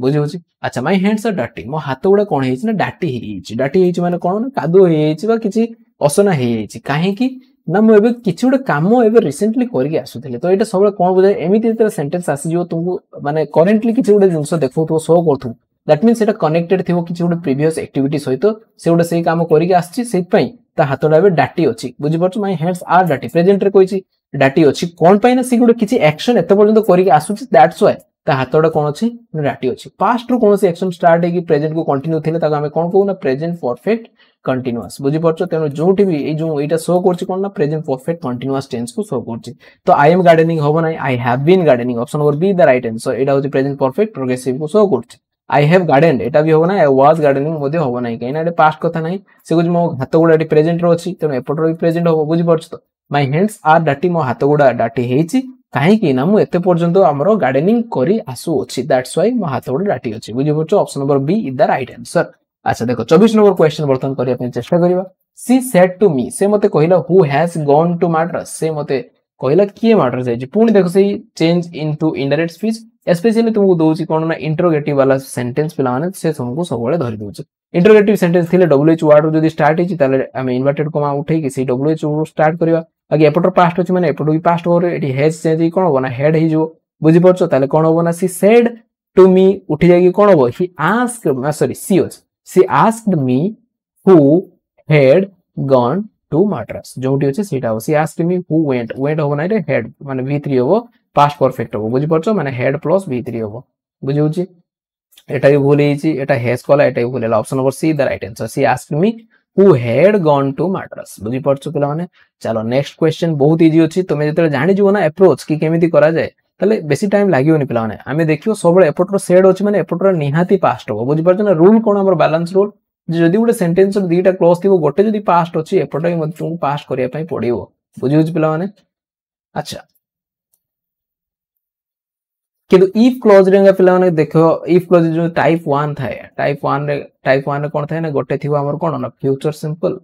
बुझी अच्छा माय हैंड्स आर डर्टी मो हाथ गुड़ा कौन है डाटी माने कौन ना कादुओ हो किसी असना हो कहीं ना मुझे किसी गोटे कम एवं रिसेंटली करके आसुले तो ये सब कौन बुझाए एमती सेंटेंस आसीज तुमको माने करेन्टली किसी गोटे जिन देखो शो करू दैट मीन्स कनेक्टेड थी किसी गोटे प्रीवियस एक्टिविटी सहित से गोटे से काम करके आसी ता हाथटा ए डाटी अच्छी बुझीपार माय हैंड्स आर डाटी प्रेजेंट रे कही डाटी अच्छी कौन पाई ना सी गोटे किसी एक्शन एत पर्यंत करके आसुची दैट्स व्हाई ता हाथटा कौन अच्छी डाटी अच्छी पास्ट रू कौन एक्शन स्टार्ट है प्रेजेंट को कंटिन्यू थिले ताको हमें कौन कहू ना प्रेजेंट परफेक्ट कंटिन्यूअस बुझीपार तेणु जो भी जो यहाँ शो कर ना प्रेजेंट परफेक्ट कंटिन्यूअस टेंस को शो कर तो आई एम गार्डनिंग हम ना I have been gardening option number B the right answer एटा होची प्रेजेंट परफेक्ट प्रोग्रेसिव को शो कर आई हैव गार्डन एटा भी हम ना आई वाज गार्डनिंग मध्ये हम ना कहीं पास्ट कथा नहीं से कुछ मो हाथ गुड़ा प्रेजेंट रो अच्छी तेणु एपटर भी प्रेजेंट हम बुझीपार तो माय हैंड्स आर डाटी मो हाथ गुड़ा डाटी होती कहीं ना मुझे एत पर्यंत आमर गार्डनिंग करी आसु अच्छी दैट्स व्हाई मो हाथ गुड़ा डाटी अच्छी बुझीपार option number B is the right answer अच्छा देखो 24 नंबर क्वेश्चन बर्तमान करने चेष्टा करिबा सी सेड टू मी से मते कहला who has gone to Madras से मते कहला किए मैड्रास जाई पुणी देखो से change into indirect speech specially तुमको दोची कोन ना इंटरोगेटिव वाला सेंटेंस पिला माने से तुमको सब बेले धरि दोची इंटरोगेटिव सेंटेंस थिले डब्ल्यूएच वर्ड जदी स्टार्ट हिची ताले हमें इन्वर्टेड कॉमा उठे कि से डब्ल्यूएच स्टार्ट करिबा आगे एपटर पास्ट अछि माने एपटर भी पास्ट हो एटी हैज चेंज कोन होना हेड हि जो बुझि परछो ताले कोन होना सी सेड टू मी उठी जाई कोन हो ही आस्क्ड सॉरी सी होच she asked me who had gone to Madras जोटी होचे सेटा हो she asked me who went हो ना रे had माने v3 हो past perfect हो बुझि परछो माने had plus v3 हो बुझि होची एटा भी भूल हिची एटा हैज कला एटा भी भूलेला option number C the right answer she asked me who had gone to Madras बुझि परछो पिला माने चलो नेक्स्ट क्वेश्चन बहुत इजी होची तुमे जते जानि जिवो ना अप्रोच की केमिति करा जाय ताले बेसी टाइम लागियोनी पिला माने आमे देखियो सब एपटर सेड होची माने एपटर निहाती पास्ट हो बुझि परछ ना रूल कोन हमर बैलेंस रूल जदी गुटे सेंटेंस रो दीटा क्लोज थिबो गोटे जदी पास्ट होची एपटर ही मत तुम पास्ट करिया पई पडिवो बुझि होची पिला माने अच्छा किंतु इफ क्लोज रेंगा पिला माने देखो इफ क्लोज जो टाइप 1 थाए टाइप 1 रे कोन थाए ना गोटे थिबो हमर कोन ना फ्यूचर सिंपल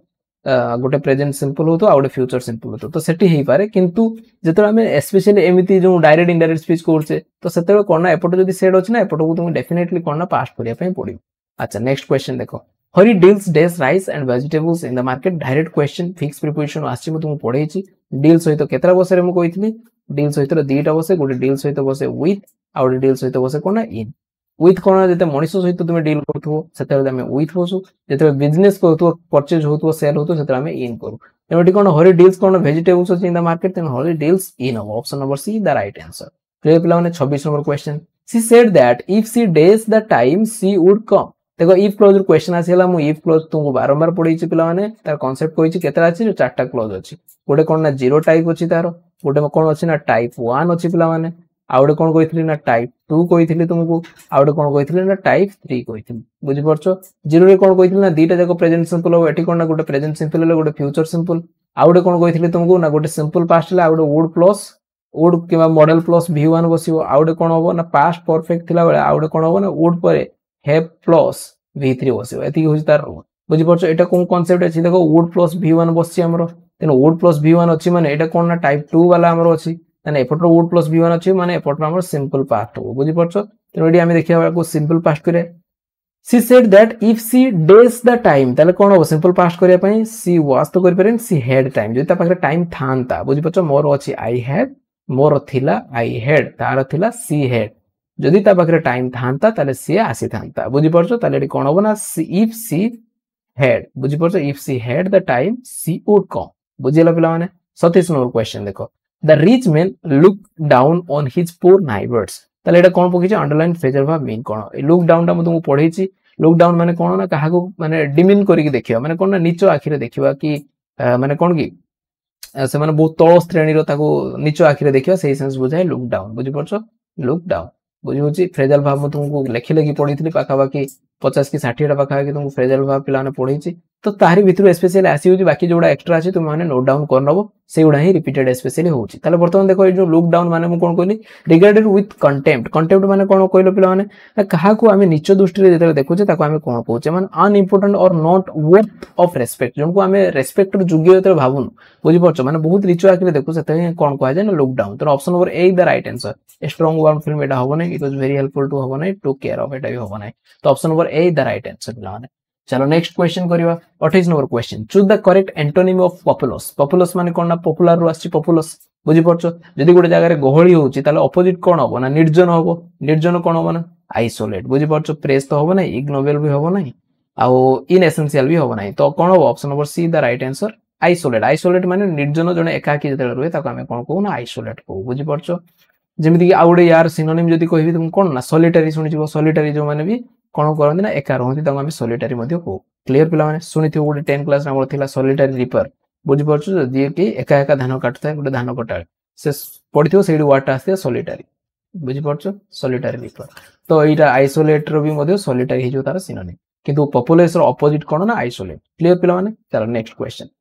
गोटे प्रेजेंट सिंपल हो तो आ गोटे फ्यूचर सिंपल हो तो सेठी हेई पारे किंतु जेतो हमें स्पेशली एमिति जो डायरेक्ट इनडायरेक्ट स्पीच करछे तो सेते कोन ना एपट जदी सेड होछ ना एपट को तुम डेफिनेटली कोन ना पास्ट करिया पई पडियो अच्छा नेक्स्ट क्वेश्चन देखो Hari deals dash rice and vegetables in the market direct question fix preposition आछि म तुम पढेछि डील सहित केतरा बसे रे म कहितली डील सहित दीटा बसे गोटे डील सहित बसे विथ आ गोटे डील सहित बसे कोन ना इन विथ कोन जते मनिष सहित तुम डील करथो सेते हमें विथ बसु जते बिजनेस करथो परचेज होतो सेल होतो सेते हमें इन करू एमटी कोन हरी डील्स कोन vegetables in the market then Hari deals in option number C the right answer प्ले पिला माने 26 number question she said that if she dash the time she would come देखो इफ क्लोज क्वेश्चन आसीला मु इफ क्लोज तुमको बारंबार पढिछि पिला माने तार कांसेप्ट कहिछि केतरा अछि जो चारटा क्लोज अछि गोटे कोन ना जीरो टाइप अछि तार गोटे कोन अछि ना टाइप 1 अछि पिला माने आउडे कोन कहिथिली ना टाइप 2 कहिथिली तुमको आउडे कोन कहिथिली ना टाइप 3 कहिथिली बुझि परछो जीरो रे कोन कहिथिली ना दीटा जाको प्रेजेंट सिंपल हो एठी कोन ना गोटे प्रेजेंट सिंपल ले गोटे फ्यूचर सिंपल आउडे कोन कहिथिली तुमको ना गोटे सिंपल पास्ट ले आउडे वुड प्लस वुड किबा मॉडल प्लस v1 बसिबो आउडे कोन होबो ना पास्ट परफेक्ट थिला बेले आउडे कोन होबो ना वुड परे हैव प्लस v3 बसिबो एति होछि तार बुझि परछो एटा कोन कांसेप्ट अछि देखो वुड प्लस v1 बसछि हमरो तेनो वुड प्लस v1 अछि माने एटा कोन ना टाइप 2 वाला हमरो अछि तने एपटर वुड प्लस v1 अछि माने एपटर हमर सिंपल पास्ट हो बुझि परछो तेनो एडी हम देखिया को सिंपल पास्ट करे she said that if she dash the time ताले कोन हो सिंपल पास्ट करिया पई सी वाज तो करि परन सी हैड टाइम जता पाखरे टाइम थांता बुझि परछो मोर अछि आई हैड मोर थिला आई हैड तार थिला सी हैड जदी ता पाखरे टाइम थांता ताले सी आसी थांता बुझि परछो ताले एडी कोन होबो ना इफ सी हैड बुझि परछो if she had the time she would come बुझिला पिला माने 37 नंबर क्वेश्चन देखो the rich man look down on his poor neighbours ताले एटा कोन पकिछ अंडरलाइन फ्रेजर भाव मीन कोन लुक डाउन ता म तुमको पढेछि लुक डाउन माने कोन ना काहा को माने डिमिन करिक देखिबा माने कोन ना नीचो आखिरे देखिबा कि माने कोन कि से माने बहुत तळ श्रेणी रो ताको नीचो आखिरे देखिबा सेही सेंस बुझाय लुक डाउन बुझि परछो लुक डाउन बुझि होछि फ्रेजर भाव म तुमको लेखि लेखि पढिथिली पाखा बाकी 50 कि 60 पाखा तुमको फ्रेजाइल भाव पिला पढ़े तो तारी भितर स्पेशली आसी बाकी जो एक्स्ट्रा अच्छे तुम मैंने नोट डाउन कर नब से गुड़ा ही रिपीटेड स्पेशली होची ताले बर्तमान देखो ये जो लुक डाउन माने मु कोन कहली रिगार्डेड विथ कंटेम्प्ट कंटेम्प्ट माने कोन कहलो पिला माने कहा को आमे नीच दृष्टि रे जेते देखुचे ताको आमे कोन कहूचे माने अनइम्पोर्टेंट और नॉट वर्थ ऑफ रेस्पेक्ट जोनको आमे रेस्पेक्ट रो योग्य जेते भाबुन बुझि परछो माने बहुत नीच आके देखु सेते कोन कहै जे ना लुक डाउन तो option number A is the right answer a strong warm film एटा होबो नै it was very helpful to होबो नै टू केयर ऑफ एटा भी होबो नै तो option number A is the right answer पिला माने चलो नेक्स्ट क्वेश्चन करिवा 28 number question choose the correct antonym of populous populous माने कोन ना पॉपुलर रु आछि पॉपुलस बुझि परछो जदी गोटे जगह रे गहळी होउची ताले ऑपोजिट कोन होबो ना निर्जन होबो निर्जन कोन होबो ना आइसोलेट बुझि परछो प्रेस तो होबो नै इग्नोबल भी होबो नै आउ इनएसेंशियल भी होबो नै तो कोन होबो option number C the right answer isolate isolate माने निर्जन जने एकाकी जते रुए ताको हमें कोन कहू ना आइसोलेट कहू बुझि परछो जेमिति कि आउडे यार सिनोनिम जदी कहबी तुम कोन ना सॉलिटरी सुनि जिवो सॉलिटरी जो माने भी कोन करंदी ना एका रहंती ताको हमें सॉलिटरी मध्ये कहू क्लियर पिला माने सुनिथियो गोटे 10 क्लास रे हमर थिला सॉलिटरी रिपर बुझि परछु जे कि एका एका धान काटता गोटे धान कटाळ से पडिथियो सेडी वाट आस्ते सॉलिटरी बुझि परछु सॉलिटरी रिपर तो एटा आइसोलेट रो भी मध्ये सॉलिटरी हिजो तार सिनोनिम किंतु पॉपुलस रो ऑपोजिट कोन ना आइसोलेट क्लियर पिला माने चलो next question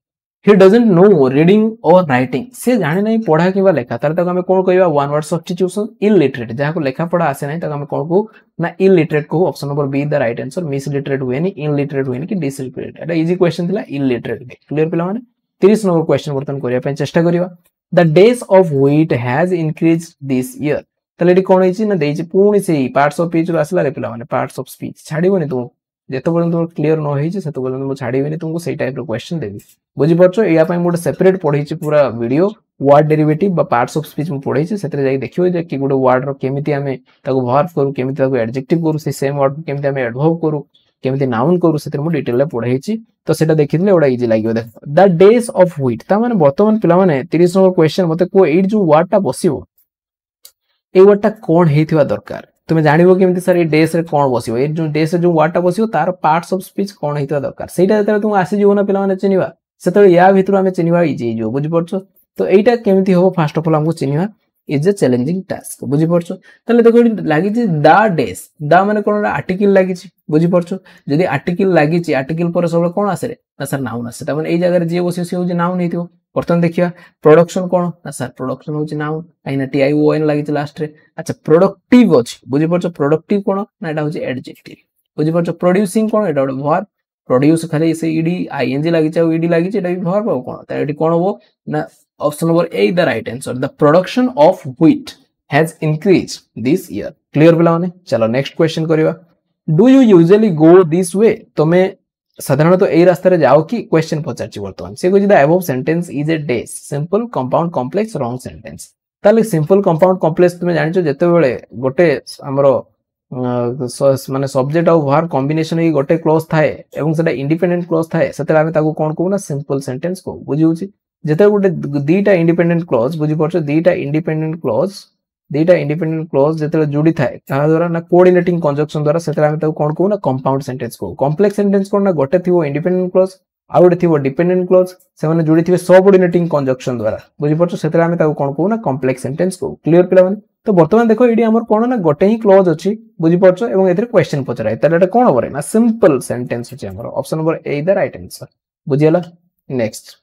he doesn't know reading or writing से जाने नहीं पढ़ा किबा लेखा तार तक हमें कोन कहबा वन वर्ड सब्स्टिट्यूशन इलिटरेट जहा को लेखा पढ़ा आसे नहीं तक हमें कोन को ना इलिटरेट को option number B the right answer misliterate हुए नहीं इलिटरेट हुए नहीं कि डिसलिटरेट एटा इजी क्वेश्चन थिला इलिटरेट क्लियर पिला माने 30 नंबर क्वेश्चन बर्तन करिया पे चेष्टा करिवा the dash of wheat has increased this year तले एटी कोन हिची ना देची पूर्ण से पार्ट्स ऑफ स्पीच रो आसला रे पिला माने पार्ट्स ऑफ स्पीच छाडीबोनी तुम जेतो पर्यंत क्लियर न होई से तो पर्यंत मु छाडीबेनी तुमको सेही टाइप रो क्वेश्चन देबी बुझि परछो एया पय मोटे सेपरेट पढै छी पूरा वीडियो वर्ड डेरिवेटिव बा पार्ट्स ऑफ स्पीच मु पढै छी सेतरे जाई देखियो जे कि गुडे वर्ड रो केमिति हमें ताको वर्ब करू केमिति ताको एडजेक्टिव करू से सेम वर्ड केमिति हमें एडवर्ब करू केमिति नाउन करू सेतरे मु डिटेल ले पढै छी तो सेटा देखिले ओडा इजी लागियो देखो द डेज ऑफ व्हीट ता माने वर्तमान पिला माने 30 नंबर क्वेश्चन मते को एट जो वर्ड ता बसिबो ए वर्ड ता कोन हेथिवा दरकार तुम जानिबो केमिति सर ए डेस रे कोन बसिबो ए जो डेस रे जो वर्ड ता बसिबो तार पार्ट्स ऑफ स्पीच कोन हेथिवा दरकार सेटा जतरे तुम आसी जीवो ना पिला माने चिनिबा सेतरे या भितर हमें चिनिबा इजी जो बुझि परछो तो एटा केमिति हो फर्स्ट ऑफ ऑल हमको चिनिबा इज अ चैलेंजिंग टास्क बुझि परछो तले देखो लागि जे द डेस द माने कोन आर्टिकल लागि छि बुझि परछो जदी आर्टिकल लागि छि आर्टिकल पर सब कोन आसे रे ना सर नाउन आसे त माने ए जगह रे जे बसियो से हो जे नाउन हेतियो बर्तन देखिया प्रोडक्शन कोन ना सर प्रोडक्शन हो जे नाउन आइना टी आई ओ एन लागि छि लास्ट रे अच्छा प्रोडक्टिव अछि बुझि परछो प्रोडक्टिव कोन ना एटा हो जे एडजेक्टिव बुझि परछो प्रोड्यूसिंग कोन एटा वर्ब प्रोड्यूस खाली से ईडी आईएनजी लागि छै ईडी लागि छै एटा भी वर्ब हो कोन त एटी कोन हो ना option number A the right answer the production of wheat has increased this year clear पिला माने चलो नेक्स्ट क्वेश्चन करिवा do you usually go this way तमे साधारणतः ए रास्ता रे जाओ कि क्वेश्चन पचारछि वर्तमान से कोइ the above sentence is a dash simple compound complex wrong sentence ताले सिंपल कंपाउंड कॉम्प्लेक्स तुमे जानिछो जते बेले गोटे हमरो माने सब्जेक्ट और वर्ब कॉम्बिनेशन ही गोटे क्लोज थाए एवं सेटा इंडिपेंडेंट क्लोज थाए सेते आमे ताको कोन कहू ना सिंपल सेंटेंस को बुझिउछि जेते गोटे दीटा इंडिपेंडेंट क्लोज बुझि परछो दीटा इंडिपेंडेंट क्लोज जेते जोडी थाए ता द्वारा ना कोऑर्डिनेटिंग कंजक्शन द्वारा सेते आमे ताको कोन कहू ना कंपाउंड सेंटेंस को कॉम्प्लेक्स सेंटेंस कोन ना गोटे थिवो इंडिपेंडेंट क्लोज आ गोटे थिवो डिपेंडेंट क्लोज से माने जोडी थिवे सबऑर्डिनेटिंग कंजक्शन द्वारा बुझि परछो सेते आमे ताको कोन कहू ना कॉम्प्लेक्स सेंटेंस को क्लियर पिला माने तो वर्तमान देखो एडी हमर कोन ना गोटे ही क्लोज अछि बुझि परछो एवं एथरे क्वेश्चन पचराय त एटा कोन होबरे ना सिंपल सेंटेंस अछि हमर option number A the right answer बुझियला next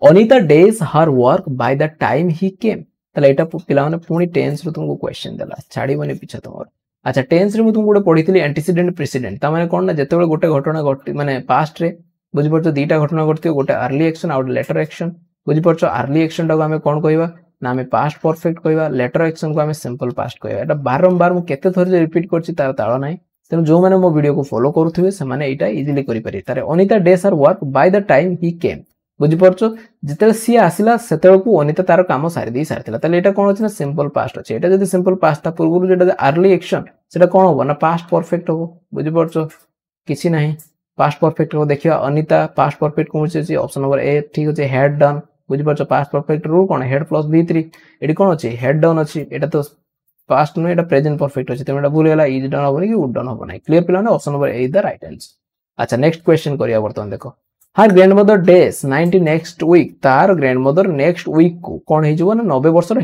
Anita dash her work by the time he came तले एटा पिला माने पुनी टेंस रो तुमको क्वेश्चन देला छाडी बने पीछे तुमर अच्छा टेंस रे मु तुमको गोटे पढितली एंटीसीडेंट प्रेसिडेंट ता माने कोन ना जते बेले गोटे घटना घटी माने पास्ट रे बुझि परछो दीटा घटना घटतियो गोटे अर्ली एक्शन और लेटर एक्शन बुझि परछो अर्ली एक्शन टा हमें कोन कहबा ना हमें पास्ट परफेक्ट कहबा लेटर एक्शन को हमें सिंपल पास्ट कहबा एटा बारंबार मु केते थोर जे रिपीट करछि तार ताळ नाही तेनु जो माने मो वीडियो को फॉलो करूथिबे से माने एटा इजीली करि पारि तारे Anita dash her work by the time he came बुझि परछो जेते सी आसिला सेतेल को अनिता तार काम सारि दै सारथिला तले एटा कोन अछि ना सिंपल पास्ट अछि एटा जदी सिंपल पास्ट ता पूर्वरु जेटा अर्ली एक्शन सेटा कोन होबो ना पास्ट परफेक्ट होबो बुझि परछो किछि नाही पास्ट परफेक्ट को देखियो अनिता पास्ट परफेक्ट कोन अछि ऑप्शन नंबर ए ठीक अछि हैड डन बुझि परछो पास्ट परफेक्ट रूल कोन हेड प्लस v3 एडी कोन अछि हेड डाउन अछि एटा तो पास्ट नो एटा प्रेजेंट परफेक्ट अछि तमेटा भूल गेला इज डन होबो कि वुड डन होबो नै क्लियर पिला ना option number A the right answer अच्छा नेक्स्ट क्वेश्चन करिया वर्तमान देखो हर ग्रैंडमदर डेज 90 नेक्स्ट वीक तार ग्रैंडमदर नेक्स्ट वीक को कौन हो ना 90 वर्षर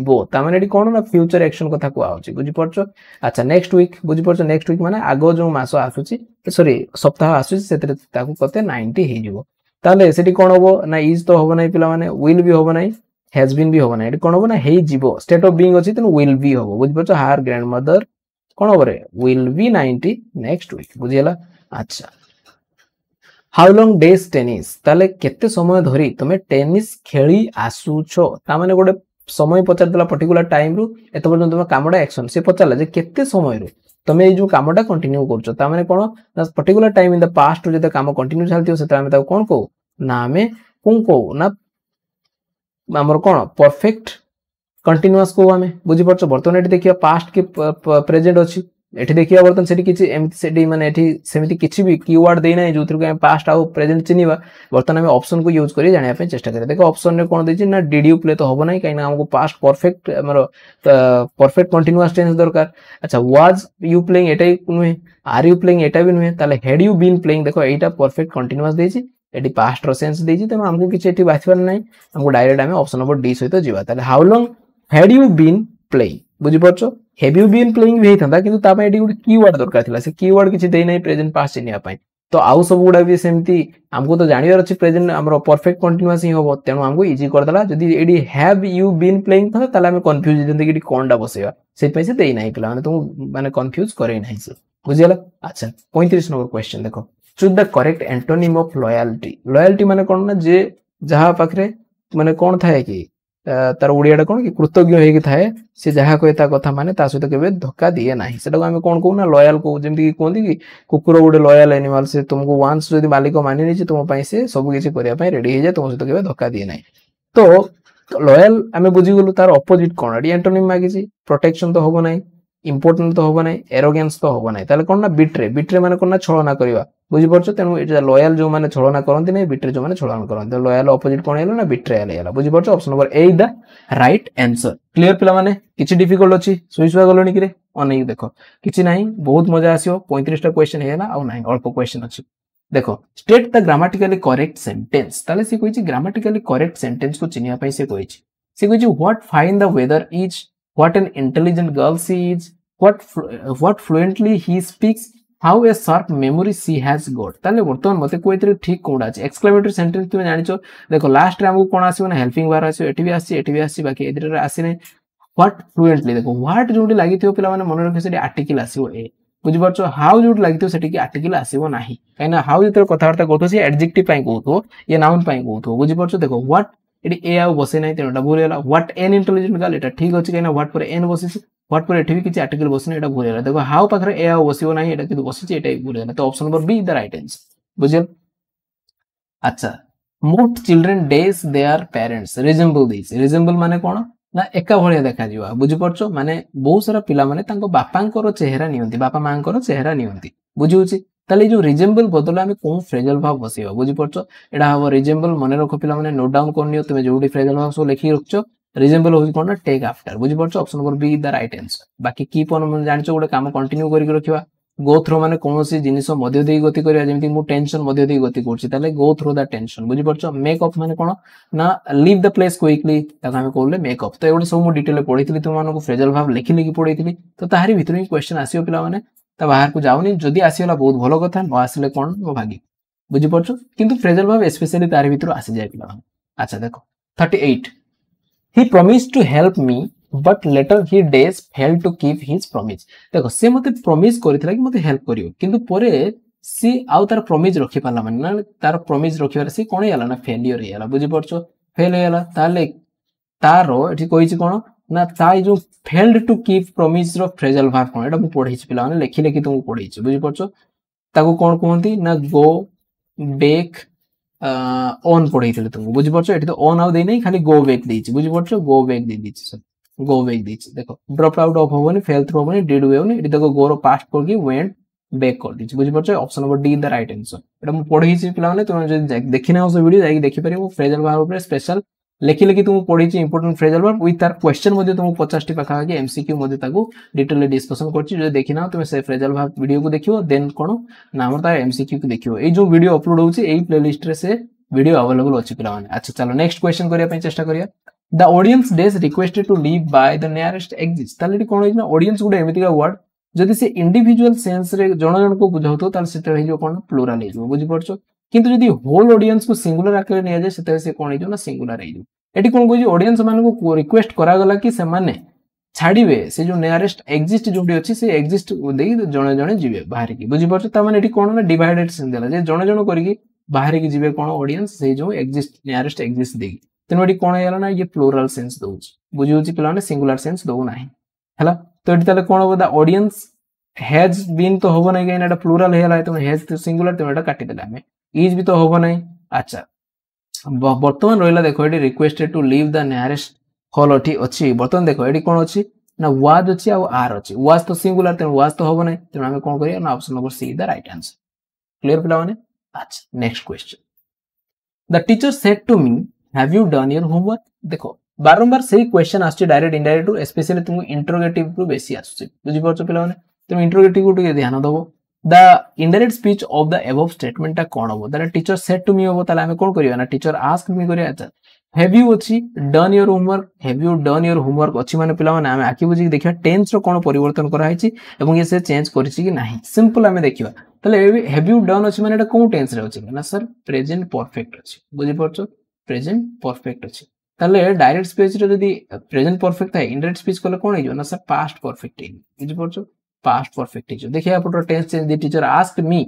हो कौन ना फ्यूचर एक्शन कथा कहूँ बुझीपार। अच्छा नेक्स्ट वीक बुझीपार नेक्स्ट वीक माने आग जो मास आसूची सॉरी सप्ताह आसूची कते 90 हो ताले सेठी कौन हम ना इज तो हम ना पिला माने विल भी हम ना हैज बीन भी हम ना कौन हम ना हो स्टेट ऑफ बीइंग अछि तेनु विल भी हम बुझीपार। हर ग्रैंडमदर कौन हम रे विल बी 90 नेक्स्ट वीक बुझीला। अच्छा हाउ लॉन्ग डेज टेनिस ताले केते समय धरी तुमे टेनिस खेली आसुछो ता माने गोटे समय पचार देला पर्टिकुलर टाइम रु एत पर्यंत तुम कामडा एक्शन से पचारला जे केते समय रु तुमे ए जो कामडा कंटिन्यू करछो ता माने कोन ना particular time in the past रु जते काम कंटिन्यू चलतियो से तामे ता कोन को ना हमें कोन को ना हमर कोन परफेक्ट कंटिन्यूअस को हमें बुझी परछो। बर्तमान एठी देखिया पास्ट के प्रेजेंट अछि एठी देखिया बर्तमान सेठी किछि एमति सेठी माने एठी सेमिति किछि भी कीवर्ड देई नै जोथि हम पास्ट आउ प्रेजेंट चिनिबा बर्तमान हम ऑप्शन को यूज करी जानिया पे चेष्टा करिया। देखो ऑप्शन रे कोन देछि ना डिड यू प्ले तो होबो नै काइना हमको पास्ट परफेक्ट हमर परफेक्ट कंटीन्यूअस टेंस दरकार। अच्छा वाज यू प्लेइंग एटाई नुहे आर यू प्लेइंग एटा भी नुहे ताले हैड यू बीन प्लेइंग देखो एटा परफेक्ट कंटीन्यूअस देछि एटी पास्ट रो सेंस देछि त हमको किछि एटी बाछिबार नै हमको डायरेक्ट हम ऑप्शन नंबर डी सहित जीवा ताले how long had you been playing बुझी परछो। हैव यू बीन प्लेइंग भी थांदा किंतु ता पय एटी गुड कीवर्ड दरकार थिला से कीवर्ड किछि देइ नै प्रेजेंट पास्ट चिनिया पय तो आउ सब गुडा भी सेमती हमको तो जानियार अछि प्रेजेंट हमरो परफेक्ट कंटीन्यूअस ही होबो तेनु हमको इजी कर देला जदी एडी हैव यू बीन प्लेइंग था ताले हम कंफ्यूज जंदे कि कोनडा बसेवा से पय से देइ नै पिला माने तुम माने कंफ्यूज करे नै से बुझियला। अच्छा 35 नंबर क्वेश्चन देखो choose the correct antonym of loyalty. Loyalty माने कोन ना जे जहा पाखरे माने कोन थाए कि तार ओडियाटा कोन कि कृतज्ञ होई कि थाए से जहा कहता कथा माने ता सहित केबे धक्का दिए नाही सेटा को हम कोन कहू ना लॉयल को जेमति कि कोंदी कि कुकुर गुडे लॉयल एनिमल से तुमको वांस जदी मालिक मानि नै छै तुम पई से सब किछि करिया पई रेडी हे जे तुम सहित केबे धक्का दिए नाही। तो लॉयल हमें बुझी गलु तार ऑपोजिट कोन एडी एंटोनिम मागि छी प्रोटेक्शन तो होबो नाही इंपोर्टेंट तो होबो नाही एरोगेंस तो होबो नाही ताले कोन ना बिट्रे बिट्रे माने कोन ना छलना करबा बुझी परछो तेनु एटा लॉयल जो माने छलना करंती नै बिट्रे जो माने छलना करंती लॉयल ऑपोजिट कोन हेलो ना बिट्रेयल हेला बुझी परछो। Option number A the right answer clear पिला माने किछि डिफिकल्ट अछि सुइसवा गलोनी कि रे अनै देखो किछि नाही बहुत मजा आसियो 35 टा क्वेश्चन हेला आ नाही अल्प क्वेश्चन अछि देखो state the grammatically correct sentence ताले से कोइछि ग्रामेटिकली करेक्ट सेंटेंस को चिनिया पई से कोइछि से कोइछि what fine the weather is what an intelligent girl she is what fluently he speaks how a sharp memory she has got ताले वर्तमान मते कोइतरे ठीक कोडा अछि एक्सक्लेमेटरी सेंटेंस तुमे जानिचो देखो लास्ट रे हमको कोन आसीबो ना हेल्पिंग वर्ब आसीबो एटी भी आसी बाकी एदिरे आसी नै व्हाट फ्लुएंटली देखो व्हाट जोडी लागिथियो पिला माने मन रखे सेठी आर्टिकल आसीबो ए बुझि परछो हाउ जोडी लागिथियो सेठी कि आर्टिकल आसीबो नाही काइना हाउ जते कथावार्ता करथो से एडजेक्टिव पई कहथो ये नाउन पई कहथो बुझि परछो देखो व्हाट एटी ए आउ बसे नै तेनटा भूल गेला व्हाट एन इंटेलिजेंट गर्ल एटा ठीक अछि काइना व्हाट पर एन बसिछि व्हाट पर एठी भी किछि आर्टिकल बसने एटा भूल गेला देखो हाउ पाखरे ए आउ बसिबो नाही एटा किदु बसिछि एटा भूल गेला तो option number B the right answer बुझिल। अच्छा most children dash their parents resemble this resemble माने कोन ना एका भलिया देखा जिवा बुझि परछो माने बहुत सारा पिला माने तांको बापांकर चेहरा नियंती बापा मांकर चेहरा नियंती बुझिउछि ताले जो रिजेंबल बदला हमें कोन फ्रेजल भाव बसिबा बुझि परछो एडा हबो रिजेंबल मने रखो पिला माने नोट डाउन करनियो तुमे जोडी फ्रेजल भाव सो लिखि रखछो रिजेंबल होई कोन ना टेक आफ्टर बुझि परछो option number B the right answer. बाकी कीप ऑन मन जानिचो गोटे काम कंटिन्यू करि रखिबा गो थ्रो माने कोनोसी जिनिस मध्य देई गति करिया जेमति मु टेंशन मध्य देई गति करछि ताले गो थ्रो द टेंशन बुझि परछो मेक अप माने कोन ना लीव द प्लेस क्विकली ताका हम कहले मेक अप तो एगोटे सब मु डिटेल पढितली तुम मानको फ्रेजल भाव लिखि लिखि पढितली तो ताहारी भितर ही क्वेश्चन आसीयो पिला माने ता बाहर को जाउनी जदी आसीला बहुत भलो कथा न आसीले कोन मो भागी बुझि परछो किंतु फ्रेजल भाव स्पेशली ताहारी भितर आसी जाय पिला। अच्छा देखो 38 he promised to help me but later he days failed to keep his promise देखो से मते प्रॉमिस करितला कि मते हेल्प करियो किंतु परे सी आउ तार प्रॉमिस रखि पाला माने ना तार प्रॉमिस रखिबार सी कोन याला ना फेलियर याला बुझि परछो फेल याला ताले तारो एठी कहिछि कोन ना ताई जो फेल्ड टू कीप प्रॉमिस रो फ्रेजल वर्ब कोन एटा मु पढिछि पिला माने लेखि लेखि तुम पढिछि बुझि परछो ताको कोन कहंती ना गो बैक ऑन पढैथिले तुमको बुझि परछो एठी तो ऑन आउ देई नै खाली गो बैक देछि बुझि परछो गो बैक दे दिछि सर गो बैक देछि देखो ड्रॉप आउट ऑफ होबनी फेल थ्रू होबनी डिड होबनी एठी देखो गो रो पास्ट करके वेंट बैक कर दिछि बुझि परछो option number D the right answer एटा मु पढैछि पिला माने तुम जे देखि नाउ से वीडियो जाई देखि परिबो फ्रेजल वर्ब रे स्पेशल लेखि लेखि तुमको पढ़ी इंपोर्टेंट फ्रेजल वर्ब विथ तार क्वेश्चन मध्ये तुमको 50 टी पाखा एमसीक्यू मध्ये ताको डिटेल डिस्कशन करछि जो देखि ना तुम से फ्रेजल वर्ब वीडियो को देखियो देन कोन ना हमर तार एमसीक्यू को देखियो ए जो वीडियो अपलोड होछि एई प्लेलिस्ट रे से वीडियो अवेलेबल अछि पिला माने अच्छा चलो नेक्स्ट क्वेश्चन करिया पई चेष्टा करिया the audience dash requested to leave by the nearest exit ताले कोन होइना ऑडियंस गुडे एमिति का वर्ड जदि से इंडिविजुअल सेंस रे जण जण को बुझाउतो ताले सेते हे जो कोन प्लुरल हे जो बुझि पड़छो किंतु जदि होल ऑडियंस को सिंगुलर आकर निया जाय सेते से कोन हे जो ना सिंगुलर हे जो एटी कोन कोइ ऑडियंस मान को रिक्वेस्ट करा गला कि से माने छाड़ीबे से जो नियरेस्ट एग्जिस्ट जोडी अछि से एग्जिस्ट देई जण जण जिवे बाहर की बुझि पड़छो ता माने एटी कोन ना डिवाइडेड सेंस देला जे जण जण करी बाहर की जिवे कोन ऑडियंस से जो एग्जिस्ट नियरेस्ट एग्जिस्ट देई तेनो एटी कोन हेला ना ये प्लुरल सेंस दोउछ बुझि होछि पिला ने सिंगुलर सेंस दो नाही हला तो एटी ताले कोन हो द ऑडियंस हैज बीन तो होबो नै गैन एटा प्लुरल हेला तो हैज तो सिंगुलर तो एटा काटि देला हमें इज भी तो होबो नै अच्छा बर्तमान रहिला देखो एटी requested to leave the nearest hall अठी अछि बर्तमान देखो एटी कोन अछि ना वाज अछि आ आर अछि वाज तो सिंगुलर तो वाज तो होबो नै तो हमें कोन करिया ना option number C the right answer clear पिला माने अच्छा next question the teacher said to me have you done your homework देखो बारंबार सही क्वेश्चन आछि डायरेक्ट इनडायरेक्ट टू स्पेशली तुम इंटरोगेटिव टू बेसी आछि बुझि परछो पिला माने तुम इंटरोगेटिव को टिके ध्यान दबो the indirect speech of the above statement ता कोन होबो the teacher said to me होबो ताले हमें कोन करिया ना टीचर आस्क मी करिया अच्छा हैव यू अछि done your homework have you done your homework अछि माने पिला माने हमें आखि बुझी देखिया टेंस रो कोन परिवर्तन करा हैछि एवं ये से चेंज करिछि कि नाही सिंपल हमें देखिया ताले हैव यू डन अछि माने एटा कोन टेंस रे अछि ना सर प्रेजेंट परफेक्ट अछि बुझि परछो प्रेजेंट परफेक्ट अछि ताले डायरेक्ट स्पीच रे जदी प्रेजेंट परफेक्ट है इनडायरेक्ट स्पीच कोले कोन हेजो ना सर पास्ट परफेक्ट है बुझि परछो पास्ट परफेक्ट हेजो देखिया अपन tense change the teacher asked me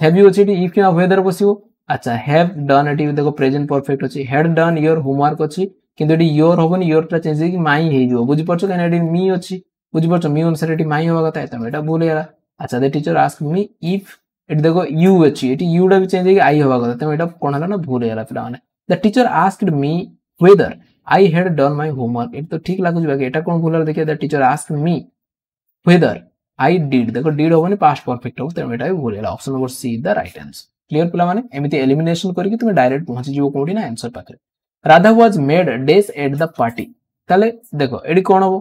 have you अछि इफ या वेदर बसियो अच्छा हैव डन एटी देखो प्रेजेंट परफेक्ट अछि हैड डन योर होमवर्क अछि किंतु एटी योर होबनी योर ता चेंज कि माई हेजो बुझि परछो काने एटी मी अछि बुझि परछो मी अनुसार एटी माई होबा कथा त एटा भूल गेला अच्छा the teacher asked me if eighty देखो यू अछि एटी यू डा भी चेंज कि आई होबा कथा त एटा कोन हला ना भूल गेला पिला माने the teacher asked me whether I had done my homework eight तो ठीक लागु बाकी एटा कोन भूलर देखिया the teacher asked me whether I did देखो डिड होबनी पास्ट परफेक्ट हो त एटा भी भूल गेला option number C the right answer clear पिला माने एमिति एलिमिनेशन करके तुम डायरेक्ट पहुंची जीवो कोडी ना आंसर पाखे Radha was made dash at the party ताले देखो एडी कोन होबो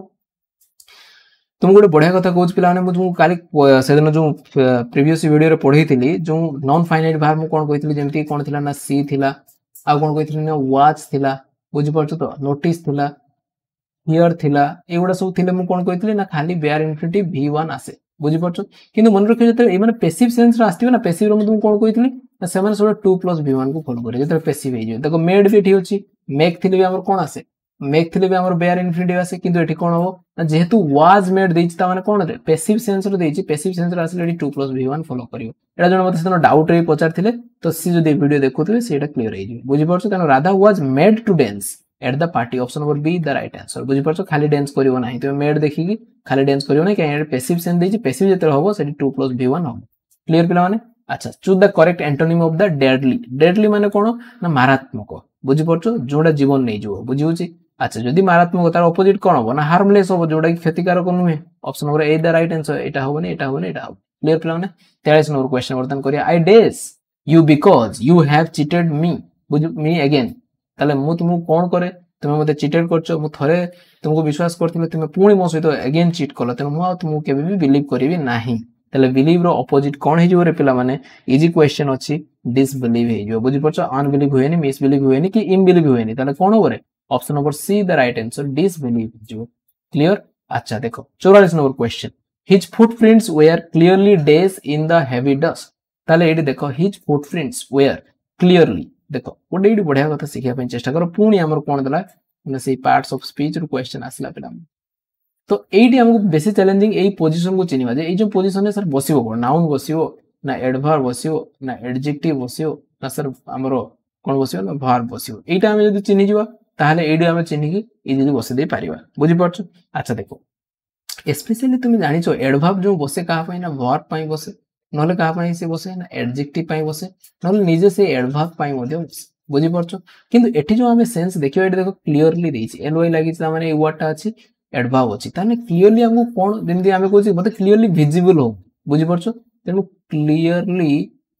तुम गोटे बढ़िया कथा कहूँ पिला मुझे काली से दिन जो प्रीवियस वीडियो रे पढ़ेइथिली जो नॉन फाइनाइट वर्ब मु कोन कहितली जेमति कोन थिला ना सी थिला आ कोन कहितली ना वाच थिला बुझि परछ तो नोटिस थिला हियर थिला एगुडा सब थिले मु कोन कहितली ना खाली बेयर इन्फिनिटिव v1 आसे बुझि परछ किंतु मन रखे जते ए माने पैसिव सेंस रे आस्तिबे ना पैसिव रे मु कोन कहितली ना से माने सब 2 + v1 को फॉलो करे जते पैसिव हे जे देखो मेड भी एठी अछि मेक थिले भी हमर कोन आसे मेक थिले भी हमर बेयर इन्फिनिटिव आसे किंतु एठी कोन हो ना जेहेतु वाज मेड देछि ता माने कोन रे पैसिव सेंस रे देछि पैसिव सेंस रे आसले एठी 2 + v1 फॉलो करियो एटा जण मते सेनो डाउट रे पचार थिले तो सी जदि वीडियो देखुथबे सेटा क्लियर हे जे बुझि परछ तनो Radha was made to dance at the party option number B the right answer बुझि परछ खाली डांस करियो नाही तो मेड देखि कि खाली डांस करियो नाही काहे पैसिव सेंस देछि पैसिव जते होबो सेठी 2 + v1 हो क्लियर पिला माने अच्छा choose the correct antonym of the deadly deadly माने कोन ना मारात्मक बुझि परछ जोडा जीवन नै जो बुझि होछि अच्छा जदि मारात्मक तार ऑपोजिट कोन होबो ना हार्मलेस होबो जोडा कि क्षतिकारक नुहे option number A the right answer एटा होबो नै एटा होबो नै एटा हो क्लियर पिला माने 43 नंबर क्वेश्चन वर्तन करिया I dash you because you have cheated me बुझ मी अगेन ताले मु तुमु कोन करे तुम मते चीटेड करछो मु थरे तुमको विश्वास करथिले तुम पुणी मो सहित अगेन चीट कलो त मु तुमको केबे भी बिलीव करिवि नाही ताले बिलीव रो ऑपोजिट कोन हे जो रे पिला माने इजी क्वेश्चन अछि डिसबिलीव हे जो बुझि परछो अनबिलीव होएनी मिसबिलीव होएनी कि इनबिलीव होएनी ताले कोन होबरे option number C the right answer disbelieve जो क्लियर अच्छा देखो 44 number question his footprints were clearly dash in the heavy dust ताले एडी देखो हिज फुटप्रिंट्स वेयर क्लियरली देखो गोटे एडी बढ़िया कथा सिखिया पय चेष्टा करो पुणी हमर कोन दला ना से पार्ट्स ऑफ स्पीच रो क्वेश्चन आसला पिला तो एडी हमको बेसी चैलेंजिंग एई पोजीशन को चिनिबा जे एई जो पोजीशन है सर बसिबो कोन नाउन बसिबो ना एडवर्ब बसिबो ना एडजेक्टिव बसिबो ना सर हमरो कोन बसिबो ना वर्ब बसिबो एटा हम जदी चिनि जिवा ताहले एडी हम चिनि कि इजीली बसे दे पारिबा बुझि परछ अच्छा देखो स्पेशली तुम जानिछो एडवर्ब जो बसे कहा पय ना वर्ब पय बसे नले कहा पय से बसे ना एडजेक्टिव पय बसे नले निजे से एडवर्ब पय मध्य बुझि परछ किंतु एठी जो हमें सेंस देखियो एठी देखो क्लियरली देछि एलवाई लागि ता माने ए वर्ड ता अछि एडवर्ब अछि ताने क्लियरली हमको कोन जेंति हमें कहछि मते क्लियरली विजिबल हो बुझि परछ तेनु clearly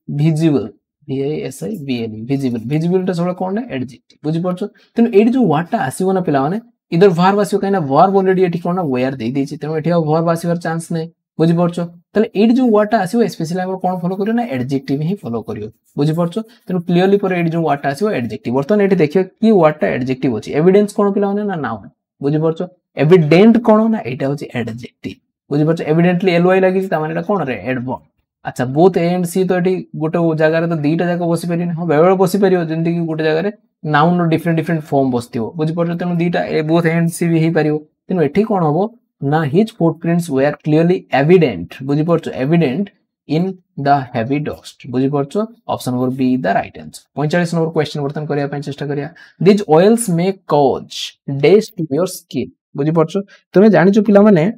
visible VISIBLE visible visible टा सब कोन ना adjective बुझि परछो तेनु एडी जो वर्ड टा आसीबो ना पिला माने इधर verb आसीबो काइना verb ऑलरेडी एठी कोन ना where दे देछि तेनु एठी verb आसीबार चांस नै बुझि परछो तले एडी जो वर्ड टा आसीबो स्पेशली हम कोन फॉलो करियो ना एडजेक्टिव ही फॉलो करियो बुझि परछो तेनु क्लियरली पर एडी जो वर्ड टा आसीबो एडजेक्टिव बर्तन एठी देखियो की वर्ड टा एडजेक्टिव अछि एविडेंस कोन पिला माने ना नाउन बुझि परछो एविडेंट कोन ना एटा होछि एडजेक्टिव बुझि परछो एविडेंटली ly लागि ता माने एटा कोन रे एडवर्ब अच्छा बोथ ए एंड सी तो एठी गोटे जगह रे तो दीटा जगह बसी परियो हां बेबे बसी परियो जेंति कि गोटे जगह रे नाउन रो डिफरेंट डिफरेंट फॉर्म बसतियो बुझि परछो तेनु दीटा बोथ ए एंड सी भी हे परियो तेनु एठी कोन होबो ना his footprints were clearly evident बुझि परछो evident in the heavy dust बुझि परछो option number B the right answer 45 number question वर्तन करिया पय चेष्टा करिया this oils may cause dash to your skin बुझि परछो तुमे जानिचो पिला माने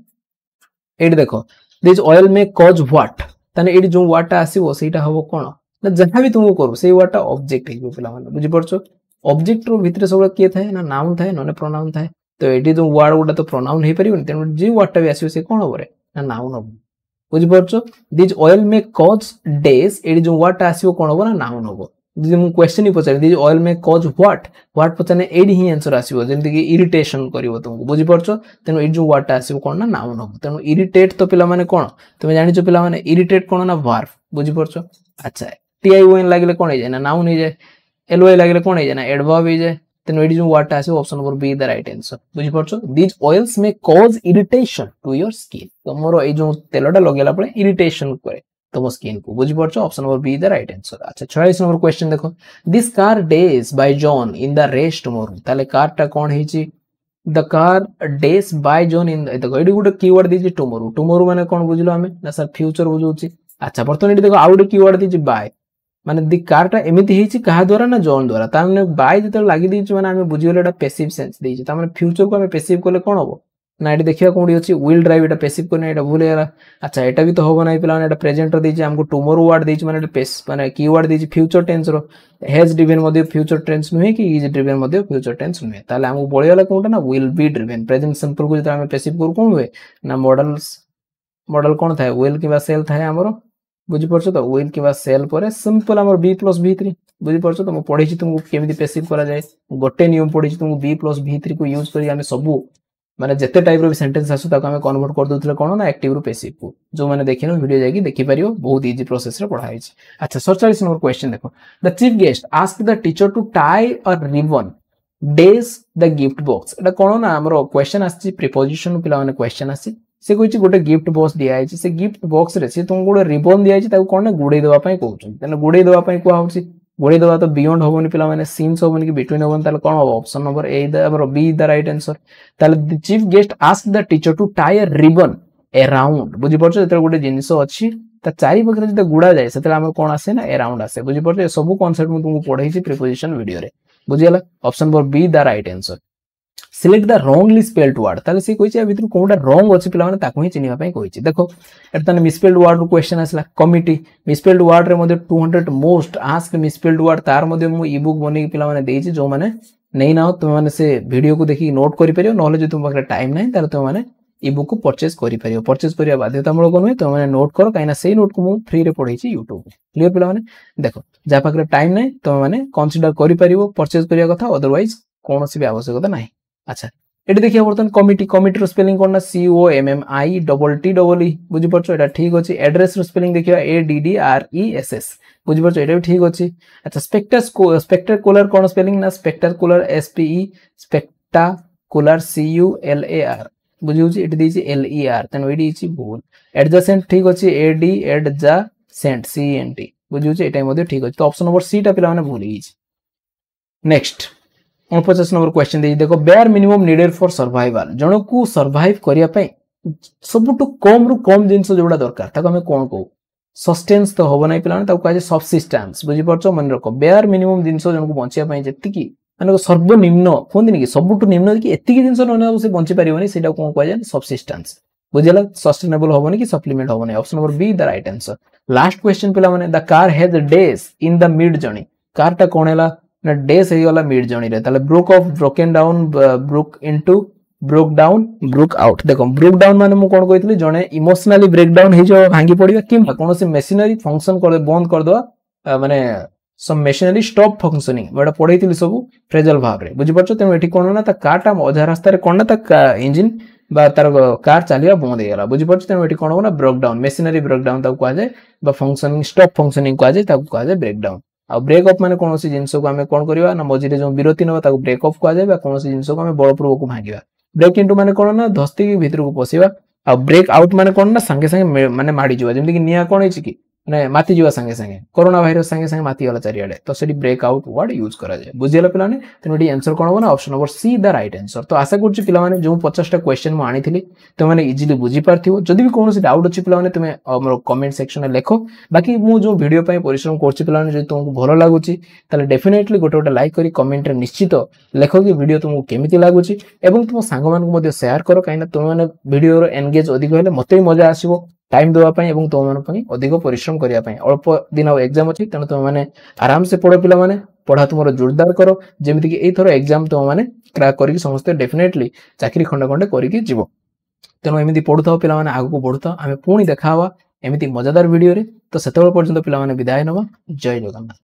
एडी देखो this oil may cause what ताने एडी जो वर्ड टा आसीबो सेटा हबो कोन ना जहां भी तुमको करू से वर्ड टा ऑब्जेक्ट हिबो पिला माने बुझि परछो ऑब्जेक्ट रो भितरे सब के थाए ना नाउन थाए नने प्रोनाउन थाए तो एडी जो वर्ड गुडा तो प्रोनाउन हे परिबो तेनु जे वर्ड टा भी आसीबो से कोन हबो रे ना नाउन हबो बुझि परछो this oil may cause dash एडी जो वर्ड टा आसीबो कोन हबो ना नाउन हबो जे मु क्वेश्चन ही पचार this oil may cause what पचाने एडी ही आंसर आसीबो जेंति कि इरिटेशन करिवो तुमको बुझि परछो तेनु एडी जो वर्ड टा आसीबो कोन ना नाउन हबो तेनु इरिटेट तो पिला माने कोन तुमे जानिचो पिला माने इरिटेट कोन ना वर्ब बुझि परछो अच्छा tion लागिले कोन हे जाय ना नाउन हे जाय ly लागिले कोन हे जाय ना एडवर्ब हे जाय तेनु एडी जो वर्ड टा आसीबो option number B the right answer बुझि परछो this oils may cause irritation to your skin तमरो ए जो तेलटा लगेला पळे इरिटेशन करे तुम स्किन को बुझि परछो option number B the right answer अच्छा 46 नंबर क्वेश्चन देखो this car dash by John in the race tomorrow ताले कार टा कोन हेची the car dash by John in देखो एडी गुड कीवर्ड दीजी टुमारो माने कोन बुझिलो हमें ना सर फ्यूचर बुझौची अच्छा बर्तन एडी देखो आउट कीवर्ड दीजी बाय माने दी कार टा एमिति हेची कहा द्वारा ना जॉन द्वारा ता माने बाय जते लागि दीची माने हमें बुझियोले एटा पैसिव सेंस दीची ता माने फ्यूचर को हमें पैसिव कोले कोन हबो ना एटी देखिया कोडी अछि विल ड्राइव एटा पैसिव कोने एटा भूल गेला अच्छा एटा भी तो होबो नै पिला एटा प्रेजेंट रो देछि हमको टुमारो वर्ड देछि माने एटा पेस माने कीवर्ड देछि फ्यूचर टेंस रो हैज ड्रिवन मध्ये फ्यूचर टेंस नुहे कि इज ड्रिवन मध्ये फ्यूचर टेंस नुहे ताले हमको बोले वाला कोनटा ना will be driven present simple को जता हम पैसिव करू कोन हुए ना मॉडल कोन थाए विल किबा सेल थाए हमरो बुझि परछो तो विल किबा सेल परे सिंपल हमर b + v3 बुझि परछो तो म पढि छि तुमको केमिति पैसिव करा जाय गोटे नियम पढि छि तुमको b + v3 को यूज करी हम सब माने जते टाइप रो सेंटेंस आसु ताको हम कन्वर्ट कर दोथले कोन ना एक्टिव रो पैसिव को जो माने देखिनो वीडियो जाकी देखि परियो बहुत इजी प्रोसेस रे पढाई छि अच्छा 47 नंबर क्वेश्चन देखो the chief guest asked the teacher to tie a ribbon dash the gift box एटा कोन ना हमरो क्वेश्चन आछि प्रीपोजिशन पिला माने क्वेश्चन आछि से कोइछि गोटे गिफ्ट बॉक्स दिया आइछि से गिफ्ट बॉक्स रे से तुम गोटे रिबन दिया आइछि ताको कोन ना गुडे देबा पई कहउछ तने गुडे देबा पई को आउछि गुडे देबा तो बियॉन्ड होबोनी पिला माने सीन्स होबोनी कि बिटवीन होबोनी ताले कोन हो ऑप्शन नंबर ए द हमरो बी द राइट आंसर ताले the chief guest asked the teacher to tie a ribbon around बुझि परछो जते गोटे जिंस अछि ता चारि पखरे जते गुडा जाय सेते हम कोन आसे ना अराउंड आसे बुझि परछो सब कांसेप्ट मु तुमको पढाई छि प्रीपोजिशन वीडियो रे बुझियला option number B the right answer select the wrongly spelled word ताले से कोइछि आ भितर कोनटा रॉन्ग अछि पिला माने ताको ही चिनिबा पई कोइछि देखो एत तने मिसस्पेल्ड वर्ड रो क्वेश्चन आसला कमिटी मिसस्पेल्ड वर्ड रे मध्ये 200 मोस्ट आस्क मिसस्पेल्ड वर्ड तार मध्ये मु ई बुक बनै पिला माने देछि जो माने नै ना तुम माने से वीडियो को देखि नोट करि परियो नहले जे तुम पाखरे टाइम नै ताले तुम माने ई बुक को परचेज करि परियो परचेज करिया बाध्यतामूलक नै तुम माने नोट करो काइना सेही नोट को मु फ्री रे पढै छि YouTube क्लियर पिला माने देखो जा पाखरे टाइम नै तुम माने कंसीडर करि परियो परचेज करिया कथा अदरवाइज कोनोसी भी आवश्यकता नै अच्छा एटी देखिया बर्तन कमिटी रो स्पेलिंग कोन ना COMMITTEE बुझि परछो एटा ठीक अछि एड्रेस रो स्पेलिंग देखिया ADDRESS बुझि परछो एटा भी ठीक अछि अच्छा स्पेक्टाकुलर कोन स्पेलिंग ना स्पेक्टाकुलर SPE स्पेक्टाकुलर CULAR बुझि होछि एटी देछि LER तन एडी छि भूल एडजेसेंट ठीक अछि AD एडजेसेंट CENT बुझि होछि एटा मध्ये ठीक अछि तो ऑप्शन नंबर सी टा पिला माने भूल गेछि नेक्स्ट 49 नंबर क्वेश्चन दे देखो bare minimum needed for survival जणो को सर्वाइव करिया पई सबटु कम रु कम जिंस जोडा दरकार ताको हमें कोन को सस्टेंस तो होबो नै पिला ताको काजे सब्सिस्टेंस बुझि परछो मन रखो बेयर मिनिमम जिंस जणो को बंचिया पई जत्ति की माने सर्वनिम्न कोन कि सबटु निम्न कि एत्ति की जिंस न से बंचि परिबोनी सेटा कोन कहै जाय सब्सिस्टेंस बुझिला सस्टेनेबल होबोनी कि सप्लीमेंट होबोनी option number B the right answer last question पिला माने the car has dash in the mid journey car टा कोन हैला ना डेज हे वाला मिड जर्नी रे ताले broken down broke into broke down broke out देखो ब्रोक डाउन माने मु कोन कहितली जने इमोशनली ब्रेक डाउन हे जो भांगी पडिबा किम कोनोसी मशीनरी फंक्शन कर बंद कर दवा माने some machinery stop functioning मोटा पढ़े थी सब फ्रेजल भाव रे बुझी परछो तेनो एठी कोन ना ता कारटा अधा रास्ता रे कोन ना ता इंजन बा तार कार चलिया बंद हे गला बुझी परछो तेनो एठी कोन ना break down machinery break down ता कहा जाय बा फंक्शनिंग स्टॉप फंक्शनिंग कहा जाय ता कहा जाय ब्रेक डाउन आ ब्रेक अप माने कोनोसी जिंस को हमें कोन करबा ना मझिरे जो विरति नबा ता ब्रेक अप कहा जाय बा कोनोसी जिंस को हमें बलपूर्वक को भांगिबा ब्रेक इनटू माने कोन ना धस्ती के भीतर को पसिबा आ ब्रेक आउट माने कोन ना संगे संगे माने माडी जवा जेमति कि निया कोन हिची कि माने माती जीवा संगे संगे कोरोना वायरस संगे संगे माती वाला चारियाडे तो सेठी ब्रेक आउट वर्ड यूज करा जाय बुझियला पिला ने तेनोडी आंसर कोन हो ना option number C the right answer तो आशा करछु पिला माने जो 50 टा क्वेश्चन म आनीथिली तो माने इजीली बुझी पारथिबो जदी भी कोनोसी डाउट अछि पिला माने तुमे हमर कमेंट सेक्शन में लेखो बाकी मु जो वीडियो पय परिश्रम करछि पिला माने जदी तुमको भलो लागुछि ताले डेफिनेटली गोटे लाइक करी कमेंट रे निश्चित लेखो कि वीडियो तुमको केमिति लागुछि एवं तुम सांग मान को मध्य शेयर करो काइना तुम माने वीडियो रो एंगेज अधिक होले मते मजा आसीबो टाइम देवा पाई एवं तुम मान पई अधिक परिश्रम करिया पाई अल्प दिन आ एग्जाम अछि तने तुम माने आराम से पढो पिला माने पढ़ा तुमरो जोरदार करो जेमिति कि एई थरो एग्जाम तुम माने क्रैक करी समस्त डेफिनेटली चाकरी खंड खंड करी जीवो तेनो एमिति पढुथाओ पिला माने आगु को पढुथाओ आमे पुणी देखावा एमिति मजादार वीडियो रे तो सेतेबेल पर्यंत पिला माने विदाय नबा जय जगन्नाथ।